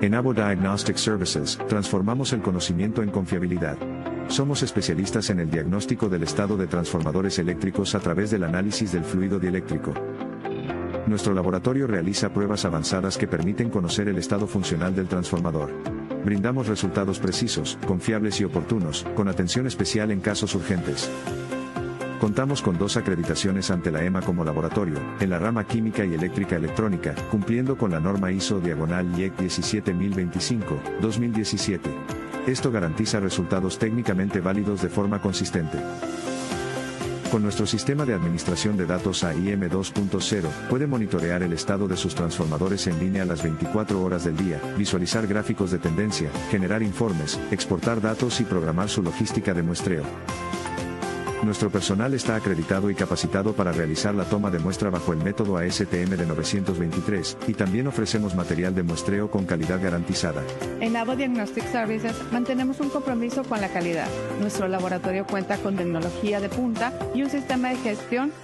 En Avo Diagnostic Services, transformamos el conocimiento en confiabilidad. Somos especialistas en el diagnóstico del estado de transformadores eléctricos a través del análisis del fluido dieléctrico. Nuestro laboratorio realiza pruebas avanzadas que permiten conocer el estado funcional del transformador. Brindamos resultados precisos, confiables y oportunos, con atención especial en casos urgentes. Contamos con 2 acreditaciones ante la EMA como laboratorio, en la rama química y eléctrica electrónica, cumpliendo con la norma ISO/IEC 17025-2017. Esto garantiza resultados técnicamente válidos de forma consistente. Con nuestro sistema de administración de datos AIM 2.0, puede monitorear el estado de sus transformadores en línea las 24 horas del día, visualizar gráficos de tendencia, generar informes, exportar datos y programar su logística de muestreo. Nuestro personal está acreditado y capacitado para realizar la toma de muestra bajo el método ASTM de 923, y también ofrecemos material de muestreo con calidad garantizada. En Avo Diagnostic Services mantenemos un compromiso con la calidad. Nuestro laboratorio cuenta con tecnología de punta y un sistema de gestión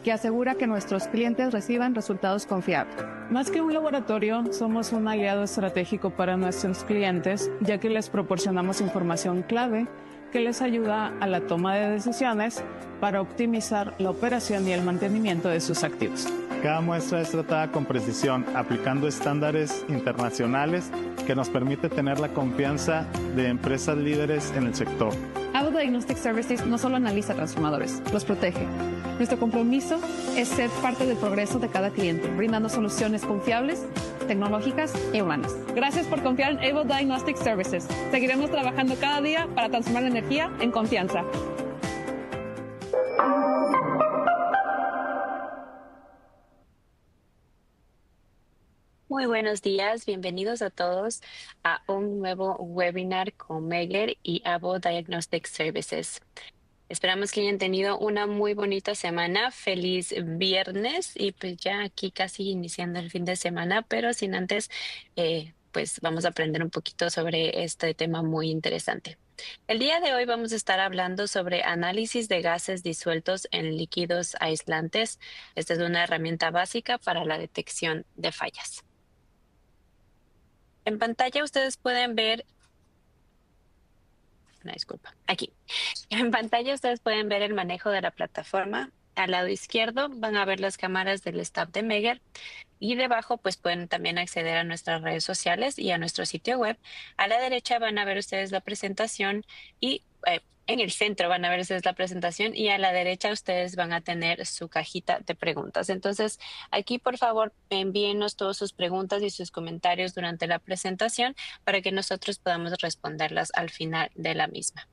que asegura que nuestros clientes reciban resultados confiables. Más que un laboratorio, somos un aliado estratégico para nuestros clientes, ya que les proporcionamos información clave que les ayuda a la toma de decisiones para optimizar la operación y el mantenimiento de sus activos. Cada muestra es tratada con precisión, aplicando estándares internacionales que nos permite tener la confianza de empresas líderes en el sector. Avo Diagnostic Services no solo analiza transformadores, los protege. Nuestro compromiso es ser parte del progreso de cada cliente, brindando soluciones confiables, tecnológicas y humanas. Gracias por confiar en Avo Diagnostic Services. Seguiremos trabajando cada día para transformar la energía en confianza. Muy buenos días, bienvenidos a todos a un nuevo webinar con Megger y Avo Diagnostic Services. Esperamos que hayan tenido una muy bonita semana. Feliz viernes y pues ya aquí casi iniciando el fin de semana, pero sin antes, pues vamos a aprender un poquito sobre este tema muy interesante. El día de hoy vamos a estar hablando sobre análisis de gases disueltos en líquidos aislantes. Esta es una herramienta básica para la detección de fallas. En pantalla ustedes pueden ver, disculpa, aquí. En pantalla ustedes pueden ver el manejo de la plataforma. Al lado izquierdo van a ver las cámaras del staff de Megger y debajo pues pueden también acceder a nuestras redes sociales y a nuestro sitio web. A la derecha van a ver ustedes la presentación y en el centro van a ver ustedes la presentación y a la derecha ustedes van a tener su cajita de preguntas. Entonces aquí por favor envíenos todas sus preguntas y sus comentarios durante la presentación para que nosotros podamos responderlas al final de la misma.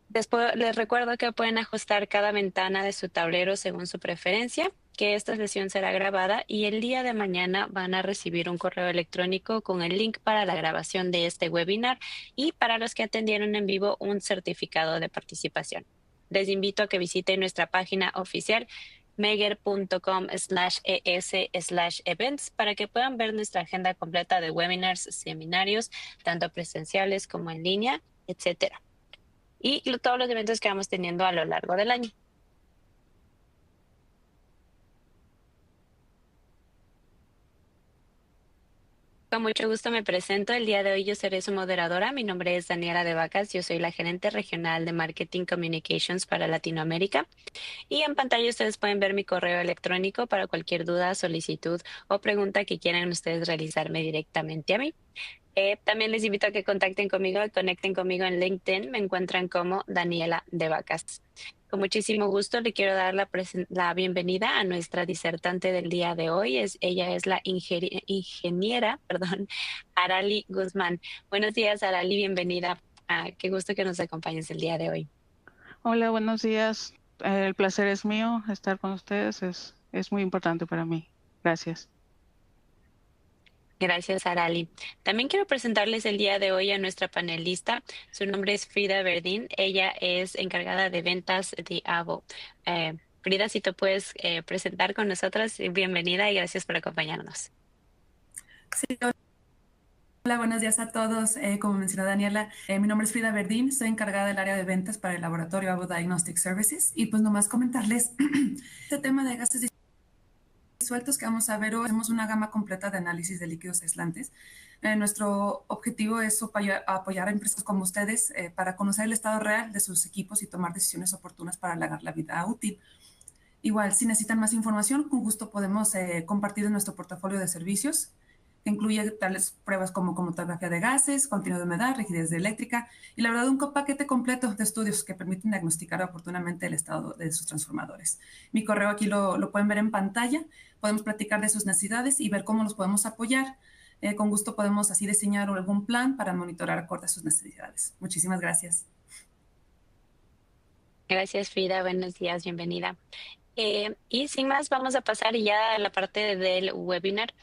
Después les recuerdo que pueden ajustar cada ventana de su tablero según su preferencia, que esta sesión será grabada y el día de mañana van a recibir un correo electrónico con el link para la grabación de este webinar y para los que atendieron en vivo un certificado de participación. Les invito a que visiten nuestra página oficial megger.com/es/events para que puedan ver nuestra agenda completa de webinars, seminarios, tanto presenciales como en línea, etcétera. Y todos los eventos que vamos teniendo a lo largo del año. Con mucho gusto me presento. El día de hoy yo seré su moderadora. Mi nombre es Daniela de Vacas. Yo soy la gerente regional de Marketing Communications para Latinoamérica. Y en pantalla ustedes pueden ver mi correo electrónico para cualquier duda, solicitud o pregunta que quieran ustedes realizarme directamente a mí. También les invito a que contacten conmigo y conecten conmigo en LinkedIn. Me encuentran como Daniela de Vacas. Con muchísimo gusto le quiero dar la bienvenida a nuestra disertante del día de hoy. Ella es la ingeniera, Arali Guzmán. Buenos días, Arali, bienvenida. Qué gusto que nos acompañes el día de hoy. Hola, buenos días. El placer es mío estar con ustedes. Es muy importante para mí. Gracias. Gracias, Arali. También quiero presentarles el día de hoy a nuestra panelista. Su nombre es Frida Verdín. Ella es encargada de ventas de Avo. Frida, si te puedes presentar con nosotras, bienvenida y gracias por acompañarnos. Sí, hola, buenos días a todos. Como mencionó Daniela, mi nombre es Frida Verdín, soy encargada del área de ventas para el laboratorio Avo Diagnostic Services y pues nomás comentarles este tema de gases disueltos que vamos a ver hoy, tenemos una gama completa de análisis de líquidos aislantes. Nuestro objetivo es apoyar a empresas como ustedes para conocer el estado real de sus equipos y tomar decisiones oportunas para alargar la vida útil. Igual, si necesitan más información, con gusto podemos compartir nuestro portafolio de servicios, que incluye tales pruebas como cromatografía de gases, contenido de humedad, rigidez eléctrica y la verdad un paquete completo de estudios que permiten diagnosticar oportunamente el estado de sus transformadores. Mi correo aquí lo pueden ver en pantalla, podemos platicar de sus necesidades y ver cómo los podemos apoyar. Con gusto podemos así diseñar algún plan para monitorar acorde a sus necesidades. Muchísimas gracias. Gracias, Frida. Buenos días, bienvenida. Y sin más, vamos a pasar ya a la parte del webinar.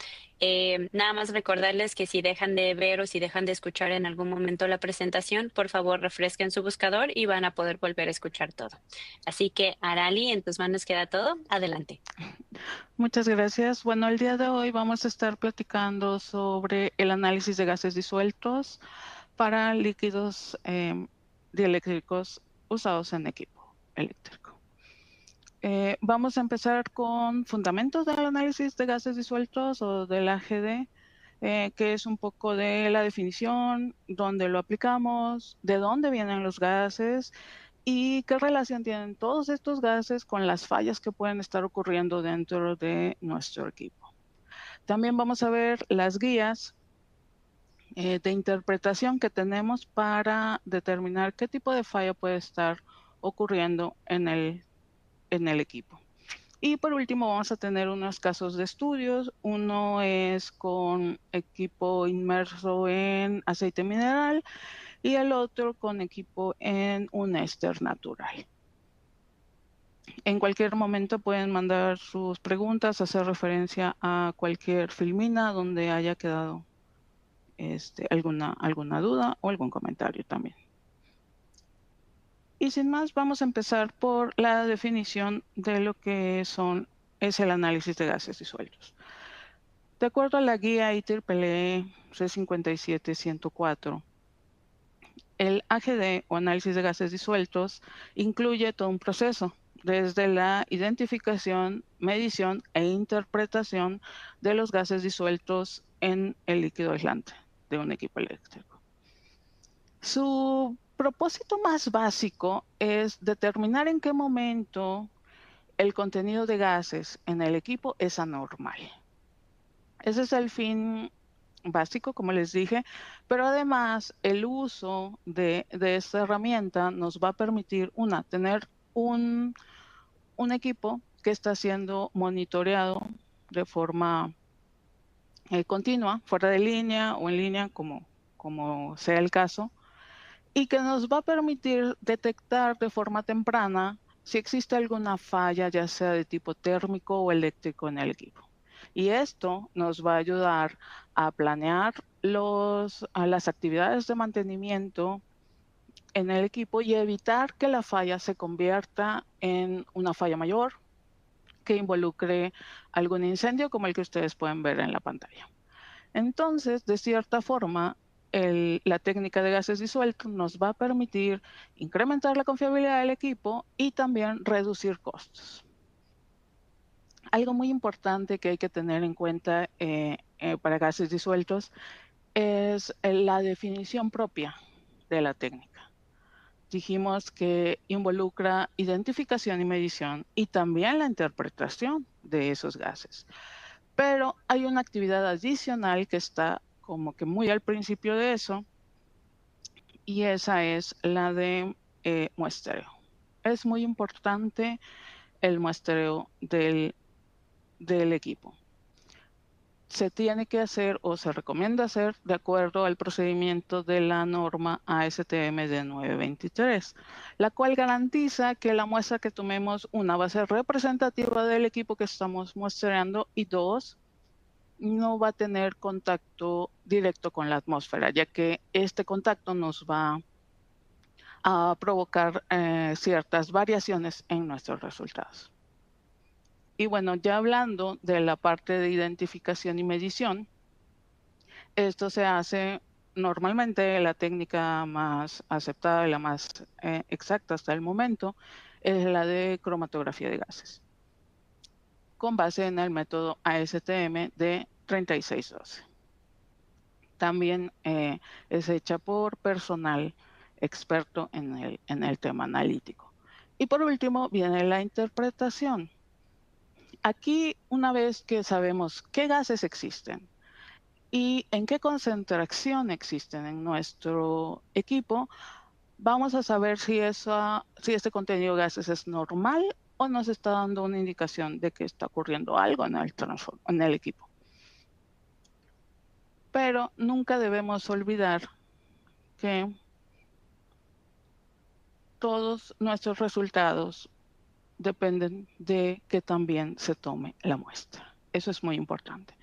Nada más recordarles que si dejan de ver o si dejan de escuchar en algún momento la presentación, por favor refresquen su buscador y van a poder volver a escuchar todo. Así que, Arali, en tus manos queda todo. Adelante. Muchas gracias. Bueno, el día de hoy vamos a estar platicando sobre el análisis de gases disueltos para líquidos dieléctricos usados en equipo eléctrico. Vamos a empezar con fundamentos del análisis de gases disueltos o del AGD, que es un poco de la definición, dónde lo aplicamos, de dónde vienen los gases y qué relación tienen todos estos gases con las fallas que pueden estar ocurriendo dentro de nuestro equipo. También vamos a ver las guías de interpretación que tenemos para determinar qué tipo de falla puede estar ocurriendo en el equipo. Y por último vamos a tener unos casos de estudios. Uno es con equipo inmerso en aceite mineral y el otro con equipo en un éster natural. En cualquier momento pueden mandar sus preguntas, hacer referencia a cualquier filmina donde haya quedado alguna duda o algún comentario también. Y sin más, vamos a empezar por la definición de lo que es el análisis de gases disueltos. De acuerdo a la guía IEEE C57-104, el AGD o análisis de gases disueltos incluye todo un proceso, desde la identificación, medición e interpretación de los gases disueltos en el líquido aislante de un equipo eléctrico. Su propósito más básico es determinar en qué momento el contenido de gases en el equipo es anormal. Ese es el fin básico, como les dije, pero además el uso de esta herramienta nos va a permitir, tener un equipo que está siendo monitoreado de forma continua, fuera de línea o en línea, como sea el caso, y que nos va a permitir detectar de forma temprana si existe alguna falla, ya sea de tipo térmico o eléctrico en el equipo. Y esto nos va a ayudar a planear las actividades de mantenimiento en el equipo y evitar que la falla se convierta en una falla mayor que involucre algún incendio como el que ustedes pueden ver en la pantalla. Entonces, de cierta forma, la técnica de gases disueltos nos va a permitir incrementar la confiabilidad del equipo y también reducir costos. Algo muy importante que hay que tener en cuenta para gases disueltos es la definición propia de la técnica. Dijimos que involucra identificación y medición y también la interpretación de esos gases. Pero hay una actividad adicional que está como que muy al principio de eso, y esa es la de muestreo. Es muy importante el muestreo del equipo. Se tiene que hacer o se recomienda hacer de acuerdo al procedimiento de la norma ASTM de 923, la cual garantiza que la muestra que tomemos, una, va a ser representativa del equipo que estamos muestreando y dos, no va a tener contacto directo con la atmósfera, ya que este contacto nos va a provocar ciertas variaciones en nuestros resultados. Y bueno, ya hablando de la parte de identificación y medición, esto se hace normalmente, la técnica más aceptada y la más exacta hasta el momento es la de cromatografía de gases. con base en el método ASTM de 3612. También es hecha por personal experto en el tema analítico. Y por último viene la interpretación. Aquí, una vez que sabemos qué gases existen y en qué concentración existen en nuestro equipo, vamos a saber si este contenido de gases es normal o nos está dando una indicación de que está ocurriendo algo en el equipo. Pero nunca debemos olvidar que todos nuestros resultados dependen de que también se tome la muestra. Eso es muy importante.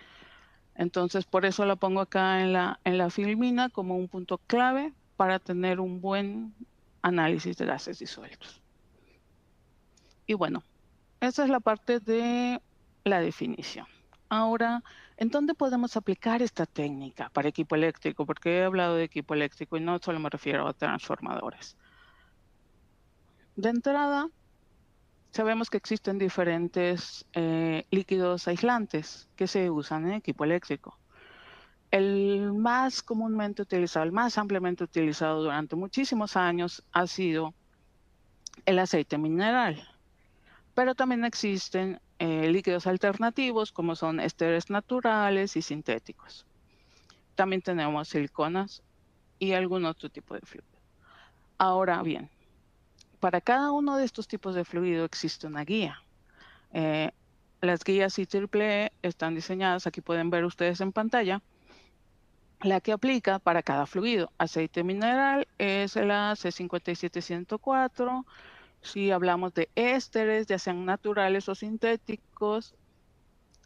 Entonces, por eso la pongo acá en la filmina como un punto clave para tener un buen análisis de gases disueltos. Y bueno, esa es la parte de la definición. Ahora, ¿en dónde podemos aplicar esta técnica para equipo eléctrico? Porque he hablado de equipo eléctrico y no solo me refiero a transformadores. De entrada, sabemos que existen diferentes líquidos aislantes que se usan en equipo eléctrico. El más comúnmente utilizado, el más ampliamente utilizado durante muchísimos años ha sido el aceite mineral. Pero también existen líquidos alternativos como son ésteres naturales y sintéticos. También tenemos siliconas y algún otro tipo de fluido. Ahora bien, para cada uno de estos tipos de fluido existe una guía. Las guías IEEE están diseñadas, aquí pueden ver ustedes en pantalla, la que aplica para cada fluido. Aceite mineral es la C57104. Si hablamos de ésteres, ya sean naturales o sintéticos,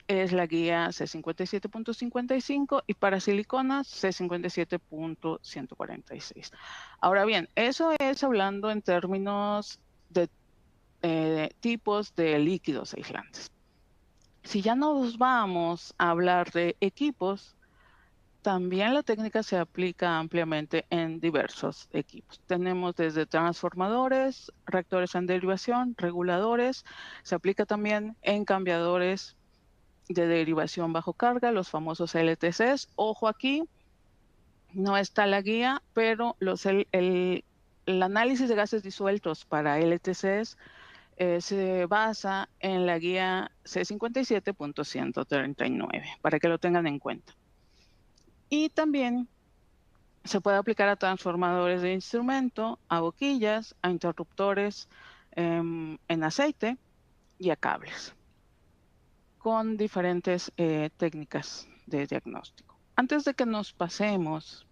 es la guía C57.55 y para siliconas C57.146. Ahora bien, eso es hablando en términos de tipos de líquidos aislantes. Si ya nos vamos a hablar de equipos, también la técnica se aplica ampliamente en diversos equipos. Tenemos desde transformadores, reactores en derivación, reguladores. Se aplica también en cambiadores de derivación bajo carga, los famosos LTCs. Ojo aquí, no está la guía, pero el análisis de gases disueltos para LTCs se basa en la guía C57.139, para que lo tengan en cuenta. Y también se puede aplicar a transformadores de instrumento, a boquillas, a interruptores en aceite y a cables, con diferentes técnicas de diagnóstico. Antes de que nos pasemos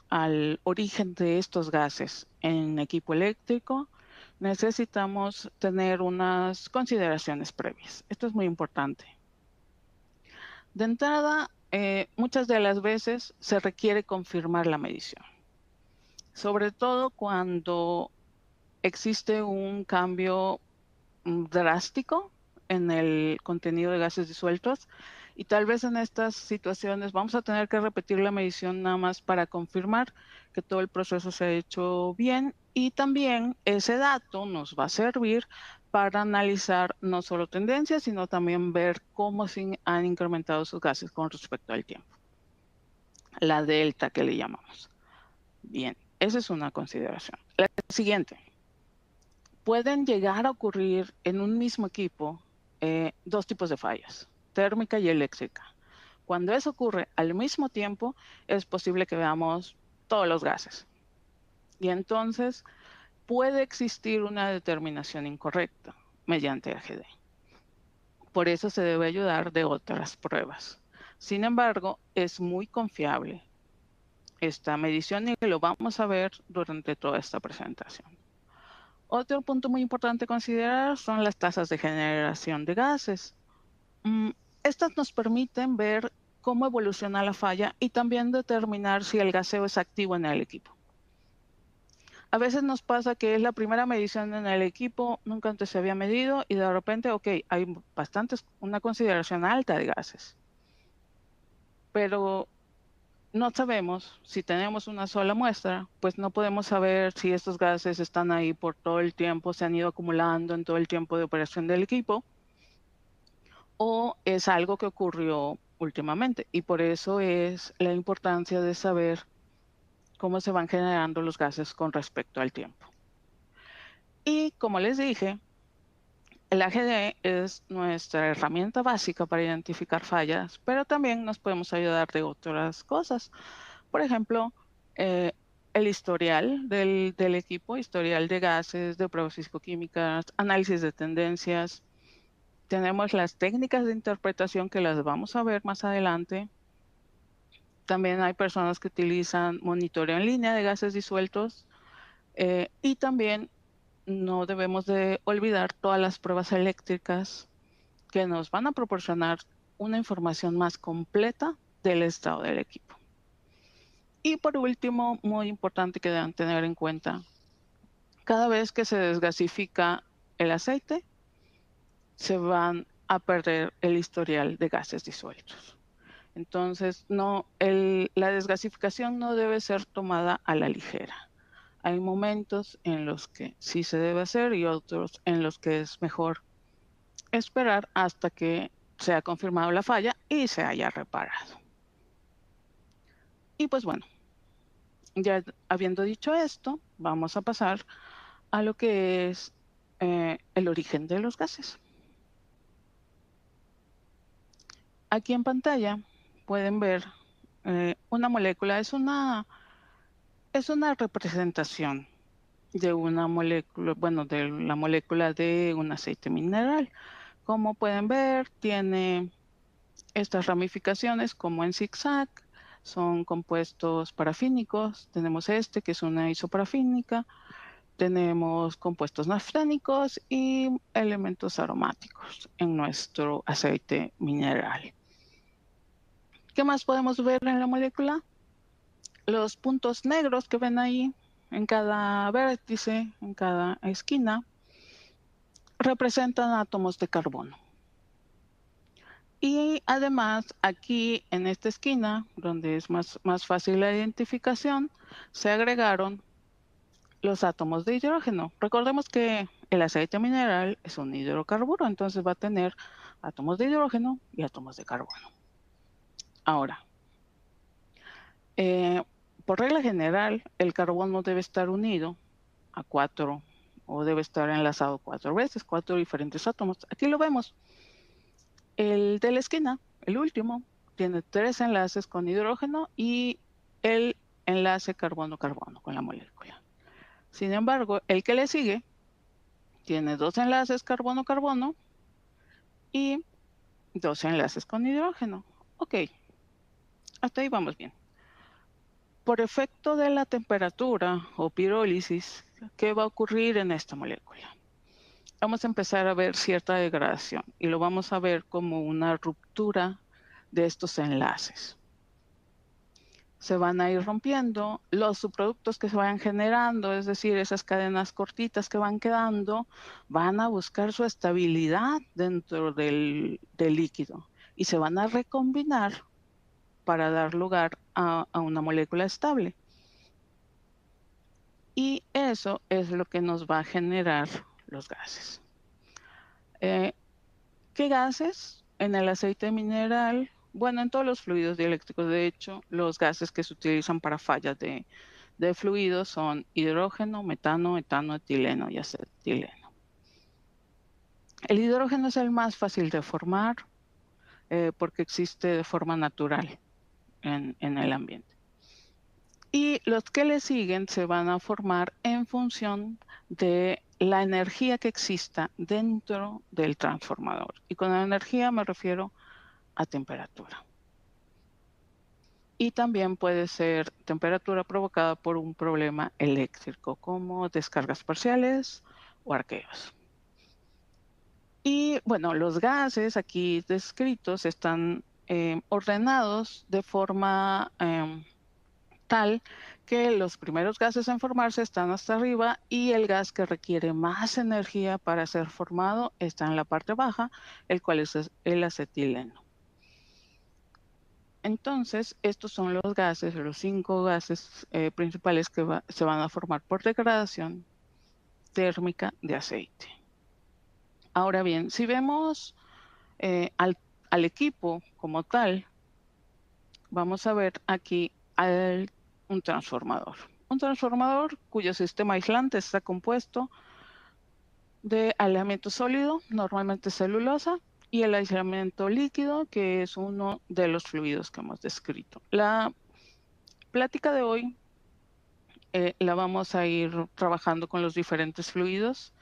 al origen de estos gases en equipo eléctrico, necesitamos tener unas consideraciones previas. Esto es muy importante. De entrada, muchas de las veces se requiere confirmar la medición, sobre todo cuando existe un cambio drástico en el contenido de gases disueltos y tal vez en estas situaciones vamos a tener que repetir la medición nada más para confirmar que todo el proceso se ha hecho bien y también ese dato nos va a servir para analizar no solo tendencias, sino también ver cómo se han incrementado sus gases con respecto al tiempo. La delta que le llamamos. Bien, esa es una consideración. La siguiente. Pueden llegar a ocurrir en un mismo equipo dos tipos de fallas, térmica y eléctrica. Cuando eso ocurre al mismo tiempo, es posible que veamos todos los gases. Y entonces puede existir una determinación incorrecta mediante AGD. Por eso se debe ayudar de otras pruebas. Sin embargo, es muy confiable esta medición y lo vamos a ver durante toda esta presentación. Otro punto muy importante a considerar son las tasas de generación de gases. Estas nos permiten ver cómo evoluciona la falla y también determinar si el gaseo es activo en el equipo. A veces nos pasa que es la primera medición en el equipo, nunca antes se había medido y de repente, ok, hay una consideración alta de gases. Pero no sabemos, si tenemos una sola muestra, pues no podemos saber si estos gases están ahí por todo el tiempo, se han ido acumulando en todo el tiempo de operación del equipo, o es algo que ocurrió últimamente. Y por eso es la importancia de saber cómo se van generando los gases con respecto al tiempo. Y como les dije, el AGD es nuestra herramienta básica para identificar fallas, pero también nos podemos ayudar de otras cosas. Por ejemplo, el historial del equipo, historial de gases, de pruebas físico-químicas, análisis de tendencias. Tenemos las técnicas de interpretación que las vamos a ver más adelante. También hay personas que utilizan monitoreo en línea de gases disueltos. Y también no debemos de olvidar todas las pruebas eléctricas que nos van a proporcionar una información más completa del estado del equipo. Y por último, muy importante que deben tener en cuenta, cada vez que se desgasifica el aceite, se van a perder el historial de gases disueltos. Entonces, la desgasificación no debe ser tomada a la ligera. Hay momentos en los que sí se debe hacer y otros en los que es mejor esperar hasta que se ha confirmado la falla y se haya reparado. Y pues bueno, ya habiendo dicho esto, vamos a pasar a lo que es el origen de los gases. Aquí en pantalla pueden ver una molécula, es una representación de una molécula, bueno, de la molécula de un aceite mineral. Como pueden ver, tiene estas ramificaciones como en zigzag, son compuestos parafínicos. Tenemos este, que es una isoparafínica. Tenemos compuestos naftánicos y elementos aromáticos en nuestro aceite mineral. ¿Qué más podemos ver en la molécula? Los puntos negros que ven ahí en cada vértice, en cada esquina, representan átomos de carbono. Y además, aquí en esta esquina, donde es más fácil la identificación, se agregaron los átomos de hidrógeno. Recordemos que el aceite mineral es un hidrocarburo, entonces va a tener átomos de hidrógeno y átomos de carbono. Ahora, por regla general, el carbono debe estar unido a 4 o debe estar enlazado 4 veces, 4 diferentes átomos. Aquí lo vemos. El de la esquina, el último, tiene 3 enlaces con hidrógeno y el enlace carbono-carbono con la molécula. Sin embargo, el que le sigue tiene 2 enlaces carbono-carbono y 2 enlaces con hidrógeno. Ok, hasta ahí vamos bien. Por efecto de la temperatura o pirólisis, ¿qué va a ocurrir en esta molécula? Vamos a empezar a ver cierta degradación y lo vamos a ver como una ruptura de estos enlaces. Se van a ir rompiendo los subproductos que se vayan generando, es decir, esas cadenas cortitas que van quedando, van a buscar su estabilidad dentro del líquido y se van a recombinar para dar lugar a una molécula estable. Y eso es lo que nos va a generar los gases. ¿Qué gases? En el aceite mineral, bueno, en todos los fluidos dieléctricos, de hecho, los gases que se utilizan para fallas de fluidos son hidrógeno, metano, etano, etileno y acetileno. El hidrógeno es el más fácil de formar porque existe de forma natural en el ambiente. Y los que le siguen se van a formar en función de la energía que exista dentro del transformador. Y con la energía me refiero a temperatura. Y también puede ser temperatura provocada por un problema eléctrico, como descargas parciales o arqueos. Y bueno, los gases aquí descritos están ordenados de forma tal que los primeros gases en formarse están hasta arriba y el gas que requiere más energía para ser formado está en la parte baja, el cual es el acetileno. Entonces, estos son los gases, los 5 gases principales que se van a formar por degradación térmica de aceite. Ahora bien, si vemos al equipo como tal, vamos a ver aquí un transformador. Un transformador cuyo sistema aislante está compuesto de aislamiento sólido, normalmente celulosa, y el aislamiento líquido, que es uno de los fluidos que hemos descrito. La plática de hoy la vamos a ir trabajando con los diferentes fluidos.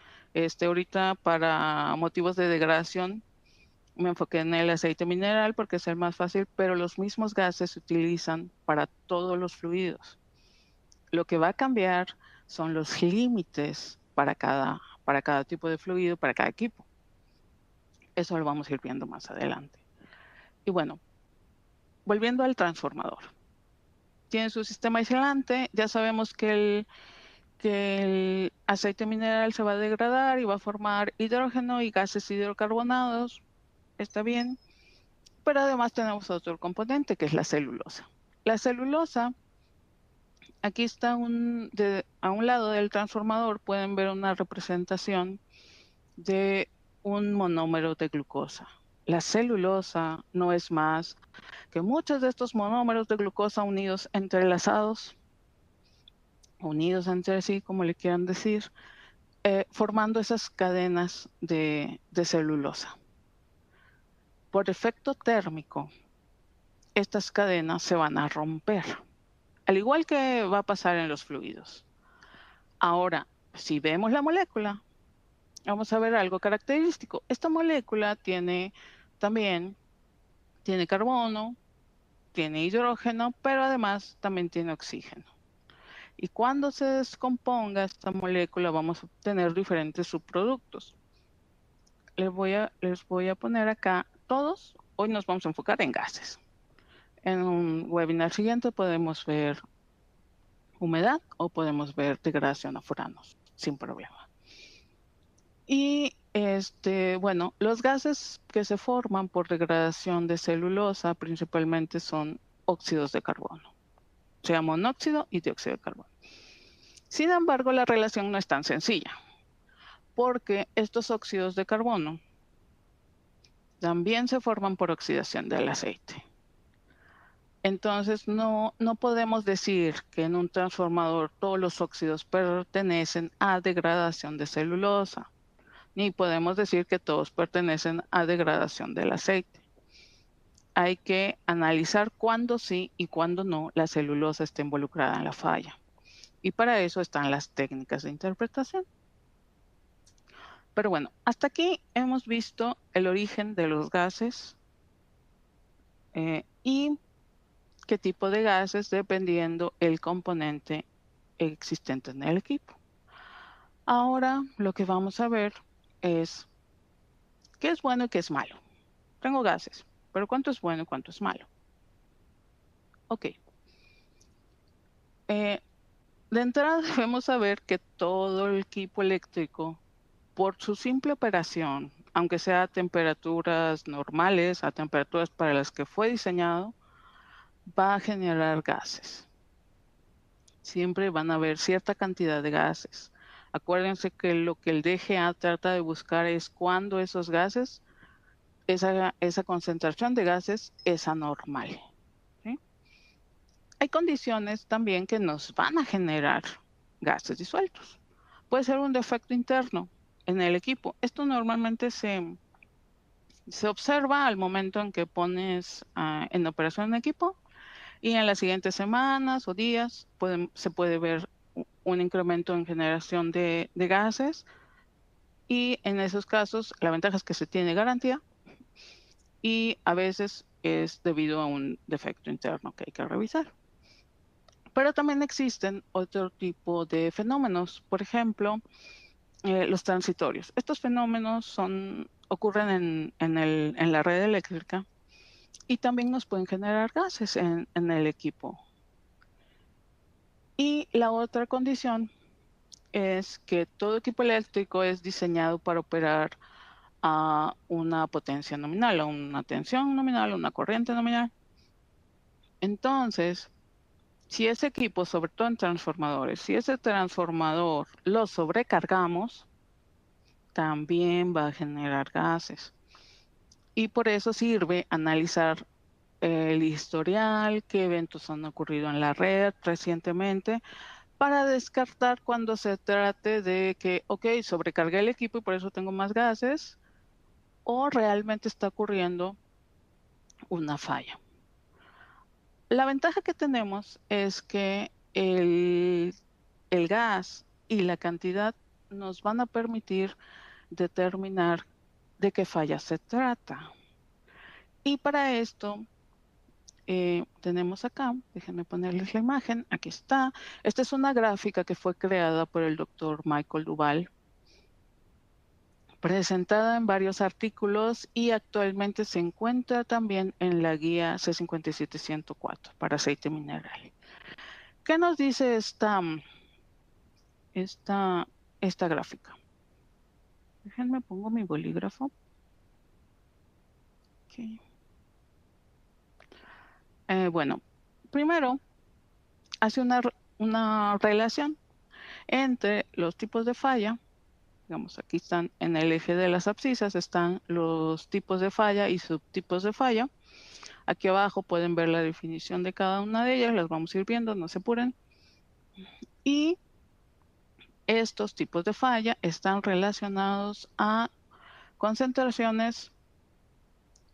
Ahorita, para motivos de degradación, me enfoqué en el aceite mineral porque es el más fácil, pero los mismos gases se utilizan para todos los fluidos. Lo que va a cambiar son los límites para cada tipo de fluido, para cada equipo. Eso lo vamos a ir viendo más adelante. Y bueno, volviendo al transformador. Tiene su sistema aislante. Ya sabemos que el aceite mineral se va a degradar y va a formar hidrógeno y gases hidrocarbonados. Está bien. Pero además tenemos otro componente, que es la celulosa. La celulosa, aquí está a un lado del transformador, pueden ver una representación de un monómero de glucosa. La celulosa no es más que muchos de estos monómeros de glucosa entrelazados, unidos entre sí, como le quieran decir, formando esas cadenas de celulosa. Por efecto térmico, estas cadenas se van a romper, al igual que va a pasar en los fluidos. Ahora, si vemos la molécula, vamos a ver algo característico. Esta molécula tiene carbono, tiene hidrógeno, pero además también tiene oxígeno. Y cuando se descomponga esta molécula, vamos a obtener diferentes subproductos. Les voy a poner acá todos. Hoy nos vamos a enfocar en gases. En un webinar siguiente podemos ver humedad o podemos ver degradación a furanos, sin problema. Y bueno, los gases que se forman por degradación de celulosa principalmente son óxidos de carbono, o sea, monóxido y dióxido de carbono. Sin embargo, la relación no es tan sencilla, porque estos óxidos de carbono también se forman por oxidación del aceite. Entonces, no podemos decir que en un transformador todos los óxidos pertenecen a degradación de celulosa, ni podemos decir que todos pertenecen a degradación del aceite. Hay que analizar cuándo sí y cuándo no la celulosa está involucrada en la falla. Y para eso están las técnicas de interpretación. Pero bueno, hasta aquí hemos visto el origen de los gases y qué tipo de gases dependiendo el componente existente en el equipo. Ahora lo que vamos a ver es qué es bueno y qué es malo. Tengo gases, pero ¿cuánto es bueno y cuánto es malo? Ok. De entrada debemos saber que todo el equipo eléctrico, por su simple operación, aunque sea a temperaturas normales, a temperaturas para las que fue diseñado, va a generar gases. Siempre van a haber cierta cantidad de gases. Acuérdense que lo que el DGA trata de buscar es cuando esos gases, esa concentración de gases es anormal. ¿Sí? Hay condiciones también que nos van a generar gases disueltos. Puede ser un defecto interno en el equipo. Esto normalmente se observa al momento en que pones en operación un equipo y en las siguientes semanas o días se puede ver un incremento en generación de gases, y en esos casos la ventaja es que se tiene garantía y a veces es debido a un defecto interno que hay que revisar. Pero también existen otro tipo de fenómenos, por ejemplo, los transitorios. Estos fenómenos ocurren en la red eléctrica y también nos pueden generar gases en el equipo. Y la otra condición es que todo equipo eléctrico es diseñado para operar a una potencia nominal, a una tensión nominal, a una corriente nominal. Entonces, si ese equipo, sobre todo en transformadores, si ese transformador lo sobrecargamos, también va a generar gases. Y por eso sirve analizar el historial, qué eventos han ocurrido en la red recientemente, para descartar cuando se trate de que, ok, sobrecargué el equipo y por eso tengo más gases, o realmente está ocurriendo una falla. La ventaja que tenemos es que el gas y la cantidad nos van a permitir determinar de qué falla se trata. Y para esto tenemos acá, déjenme ponerles la imagen, aquí está. Esta es una gráfica que fue creada por el doctor Michael Duval, presentada en varios artículos y actualmente se encuentra también en la guía C57104 para aceite mineral. ¿Qué nos dice esta gráfica? Déjenme pongo mi bolígrafo. Okay. Bueno, primero hace una relación entre los tipos de falla. Digamos, aquí están en el eje de las abscisas, están los tipos de falla y subtipos de falla. Aquí abajo pueden ver la definición de cada una de ellas, las vamos a ir viendo, no se apuren. Y estos tipos de falla están relacionados a concentraciones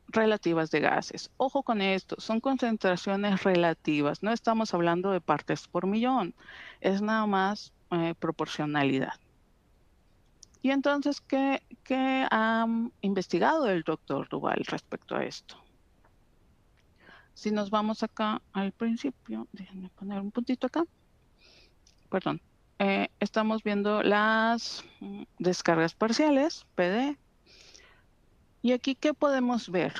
relativas de gases. Ojo con esto, son concentraciones relativas, no estamos hablando de partes por millón, es nada más proporcionalidad. Y entonces, ¿qué ha investigado el doctor Duval respecto a esto? Si nos vamos acá al principio, déjenme poner un puntito acá. Perdón. Estamos viendo las descargas parciales, PD. Y aquí, ¿qué podemos ver?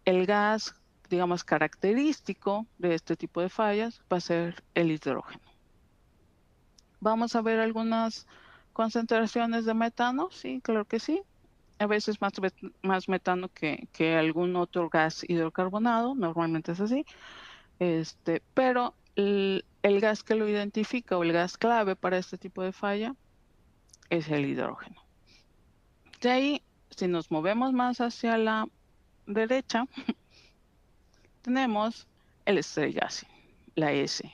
El gas, digamos, característico de este tipo de fallas va a ser el hidrógeno. Vamos a ver algunas concentraciones de metano, sí, claro que sí. A veces más metano que algún otro gas hidrocarbonado, normalmente es así. Pero el gas que lo identifica o el gas clave para este tipo de falla es el hidrógeno. De ahí, si nos movemos más hacia la derecha, tenemos el straight gassing, la S.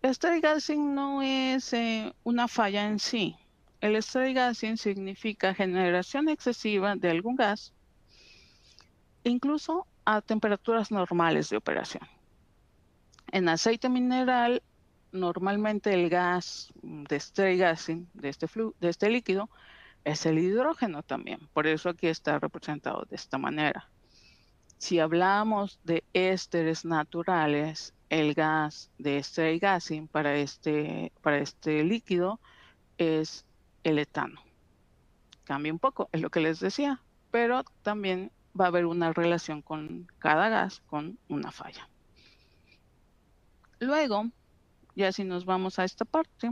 El straight gassing no es una falla en sí. El straight gassing significa generación excesiva de algún gas, incluso a temperaturas normales de operación. En aceite mineral, normalmente el gas de straight gassing, de este líquido, es el hidrógeno también. Por eso aquí está representado de esta manera. Si hablamos de ésteres naturales, el gas de straight gassing para este líquido es el etano. Cambia un poco, es lo que les decía, pero también va a haber una relación con cada gas con una falla. Luego, ya si nos vamos a esta parte,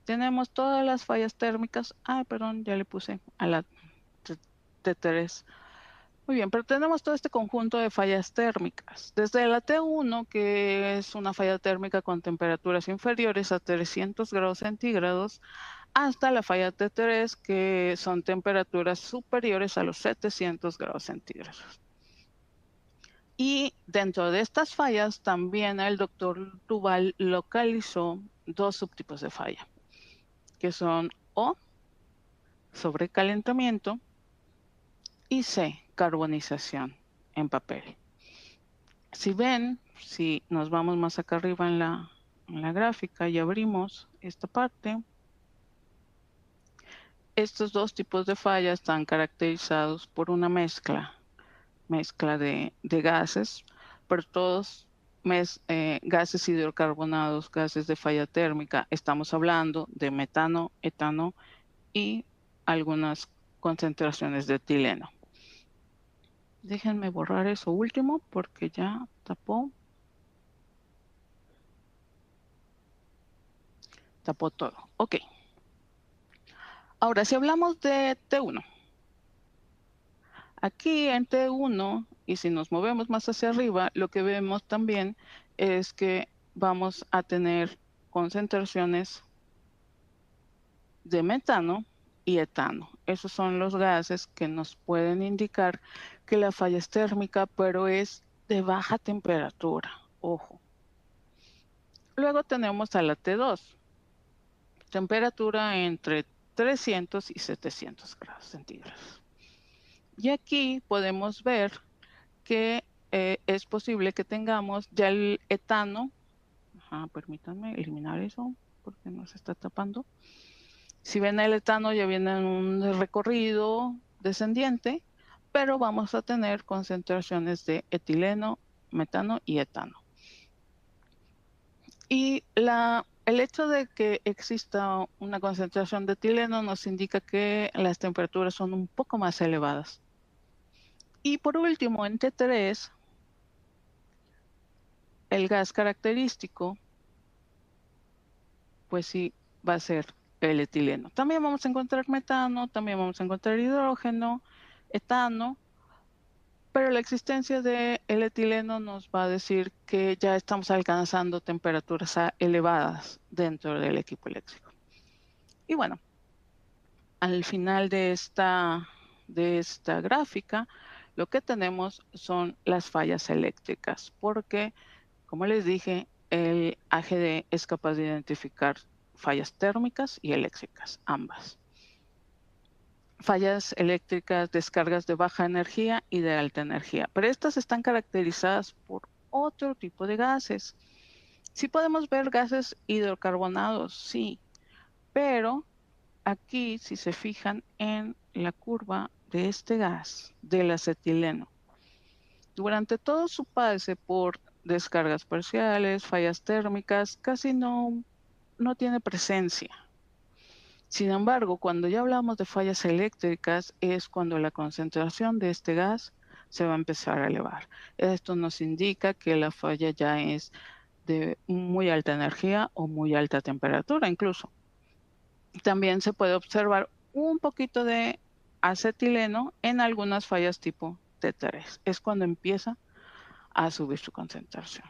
tenemos todas las fallas térmicas. Perdón, ya le puse a la T3. Muy bien, pero tenemos todo este conjunto de fallas térmicas. Desde la T1, que es una falla térmica con temperaturas inferiores a 300 grados centígrados, hasta la falla T3, que son temperaturas superiores a los 700 grados centígrados. Y dentro de estas fallas también el doctor Duval localizó dos subtipos de falla, que son O, sobrecalentamiento, y C, carbonización en papel. Si ven, si nos vamos más acá arriba en la gráfica y abrimos esta parte, estos dos tipos de falla están caracterizados por una mezcla de gases, pero todos gases hidrocarbonados, gases de falla térmica. Estamos hablando de metano, etano y algunas concentraciones de etileno. Déjenme borrar eso último porque ya tapó todo. Ok. Ahora, si hablamos de T1. Aquí en T1, y si nos movemos más hacia arriba, lo que vemos también es que vamos a tener concentraciones de metano y etano. Esos son los gases que nos pueden indicar que la falla es térmica, pero es de baja temperatura, ojo. Luego tenemos a la T2, temperatura entre 300 y 700 grados centígrados. Y aquí podemos ver que es posible que tengamos ya el etano. Permítanme eliminar eso porque nos está tapando. Si ven el etano ya viene en un recorrido descendiente, pero vamos a tener concentraciones de etileno, metano y etano. Y el hecho de que exista una concentración de etileno nos indica que las temperaturas son un poco más elevadas. Y por último, en T3, el gas característico, pues sí, va a ser el etileno. También vamos a encontrar metano, también vamos a encontrar hidrógeno, etano, pero la existencia del etileno nos va a decir que ya estamos alcanzando temperaturas elevadas dentro del equipo eléctrico. Y bueno, al final de esta gráfica, lo que tenemos son las fallas eléctricas, porque, como les dije, el AGD es capaz de identificar fallas térmicas y eléctricas, ambas. Fallas eléctricas, descargas de baja energía y de alta energía, pero estas están caracterizadas por otro tipo de gases. Sí podemos ver gases hidrocarbonados, sí, pero aquí, si se fijan en la curva de este gas, del acetileno, durante todo su pase por descargas parciales, fallas térmicas, casi no tiene presencia. Sin embargo, cuando ya hablamos de fallas eléctricas, es cuando la concentración de este gas se va a empezar a elevar. Esto nos indica que la falla ya es de muy alta energía o muy alta temperatura incluso. También se puede observar un poquito de acetileno en algunas fallas tipo T3. Es cuando empieza a subir su concentración.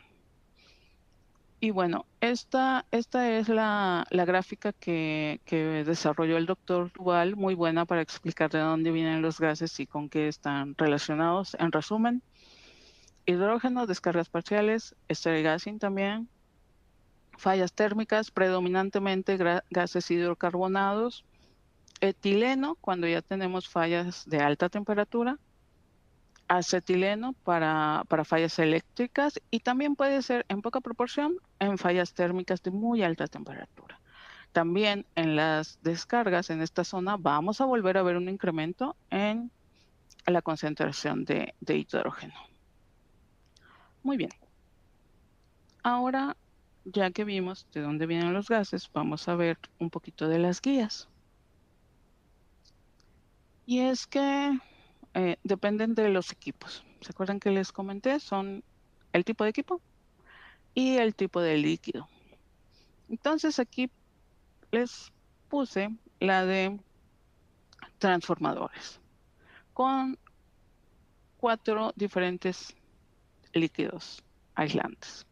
Y bueno, esta es la gráfica que desarrolló el doctor Duval, muy buena para explicar de dónde vienen los gases y con qué están relacionados. En resumen, hidrógeno, descargas parciales, stereo gassing también, fallas térmicas, predominantemente gases hidrocarbonados, etileno, cuando ya tenemos fallas de alta temperatura, acetileno para fallas eléctricas y también puede ser en poca proporción en fallas térmicas de muy alta temperatura. También en las descargas en esta zona vamos a volver a ver un incremento en la concentración de hidrógeno. Muy bien. Ahora, ya que vimos de dónde vienen los gases, vamos a ver un poquito de las guías. Y es que dependen de los equipos. ¿Se acuerdan que les comenté? Son el tipo de equipo y el tipo de líquido. Entonces aquí les puse la de transformadores con 4 diferentes líquidos aislantes.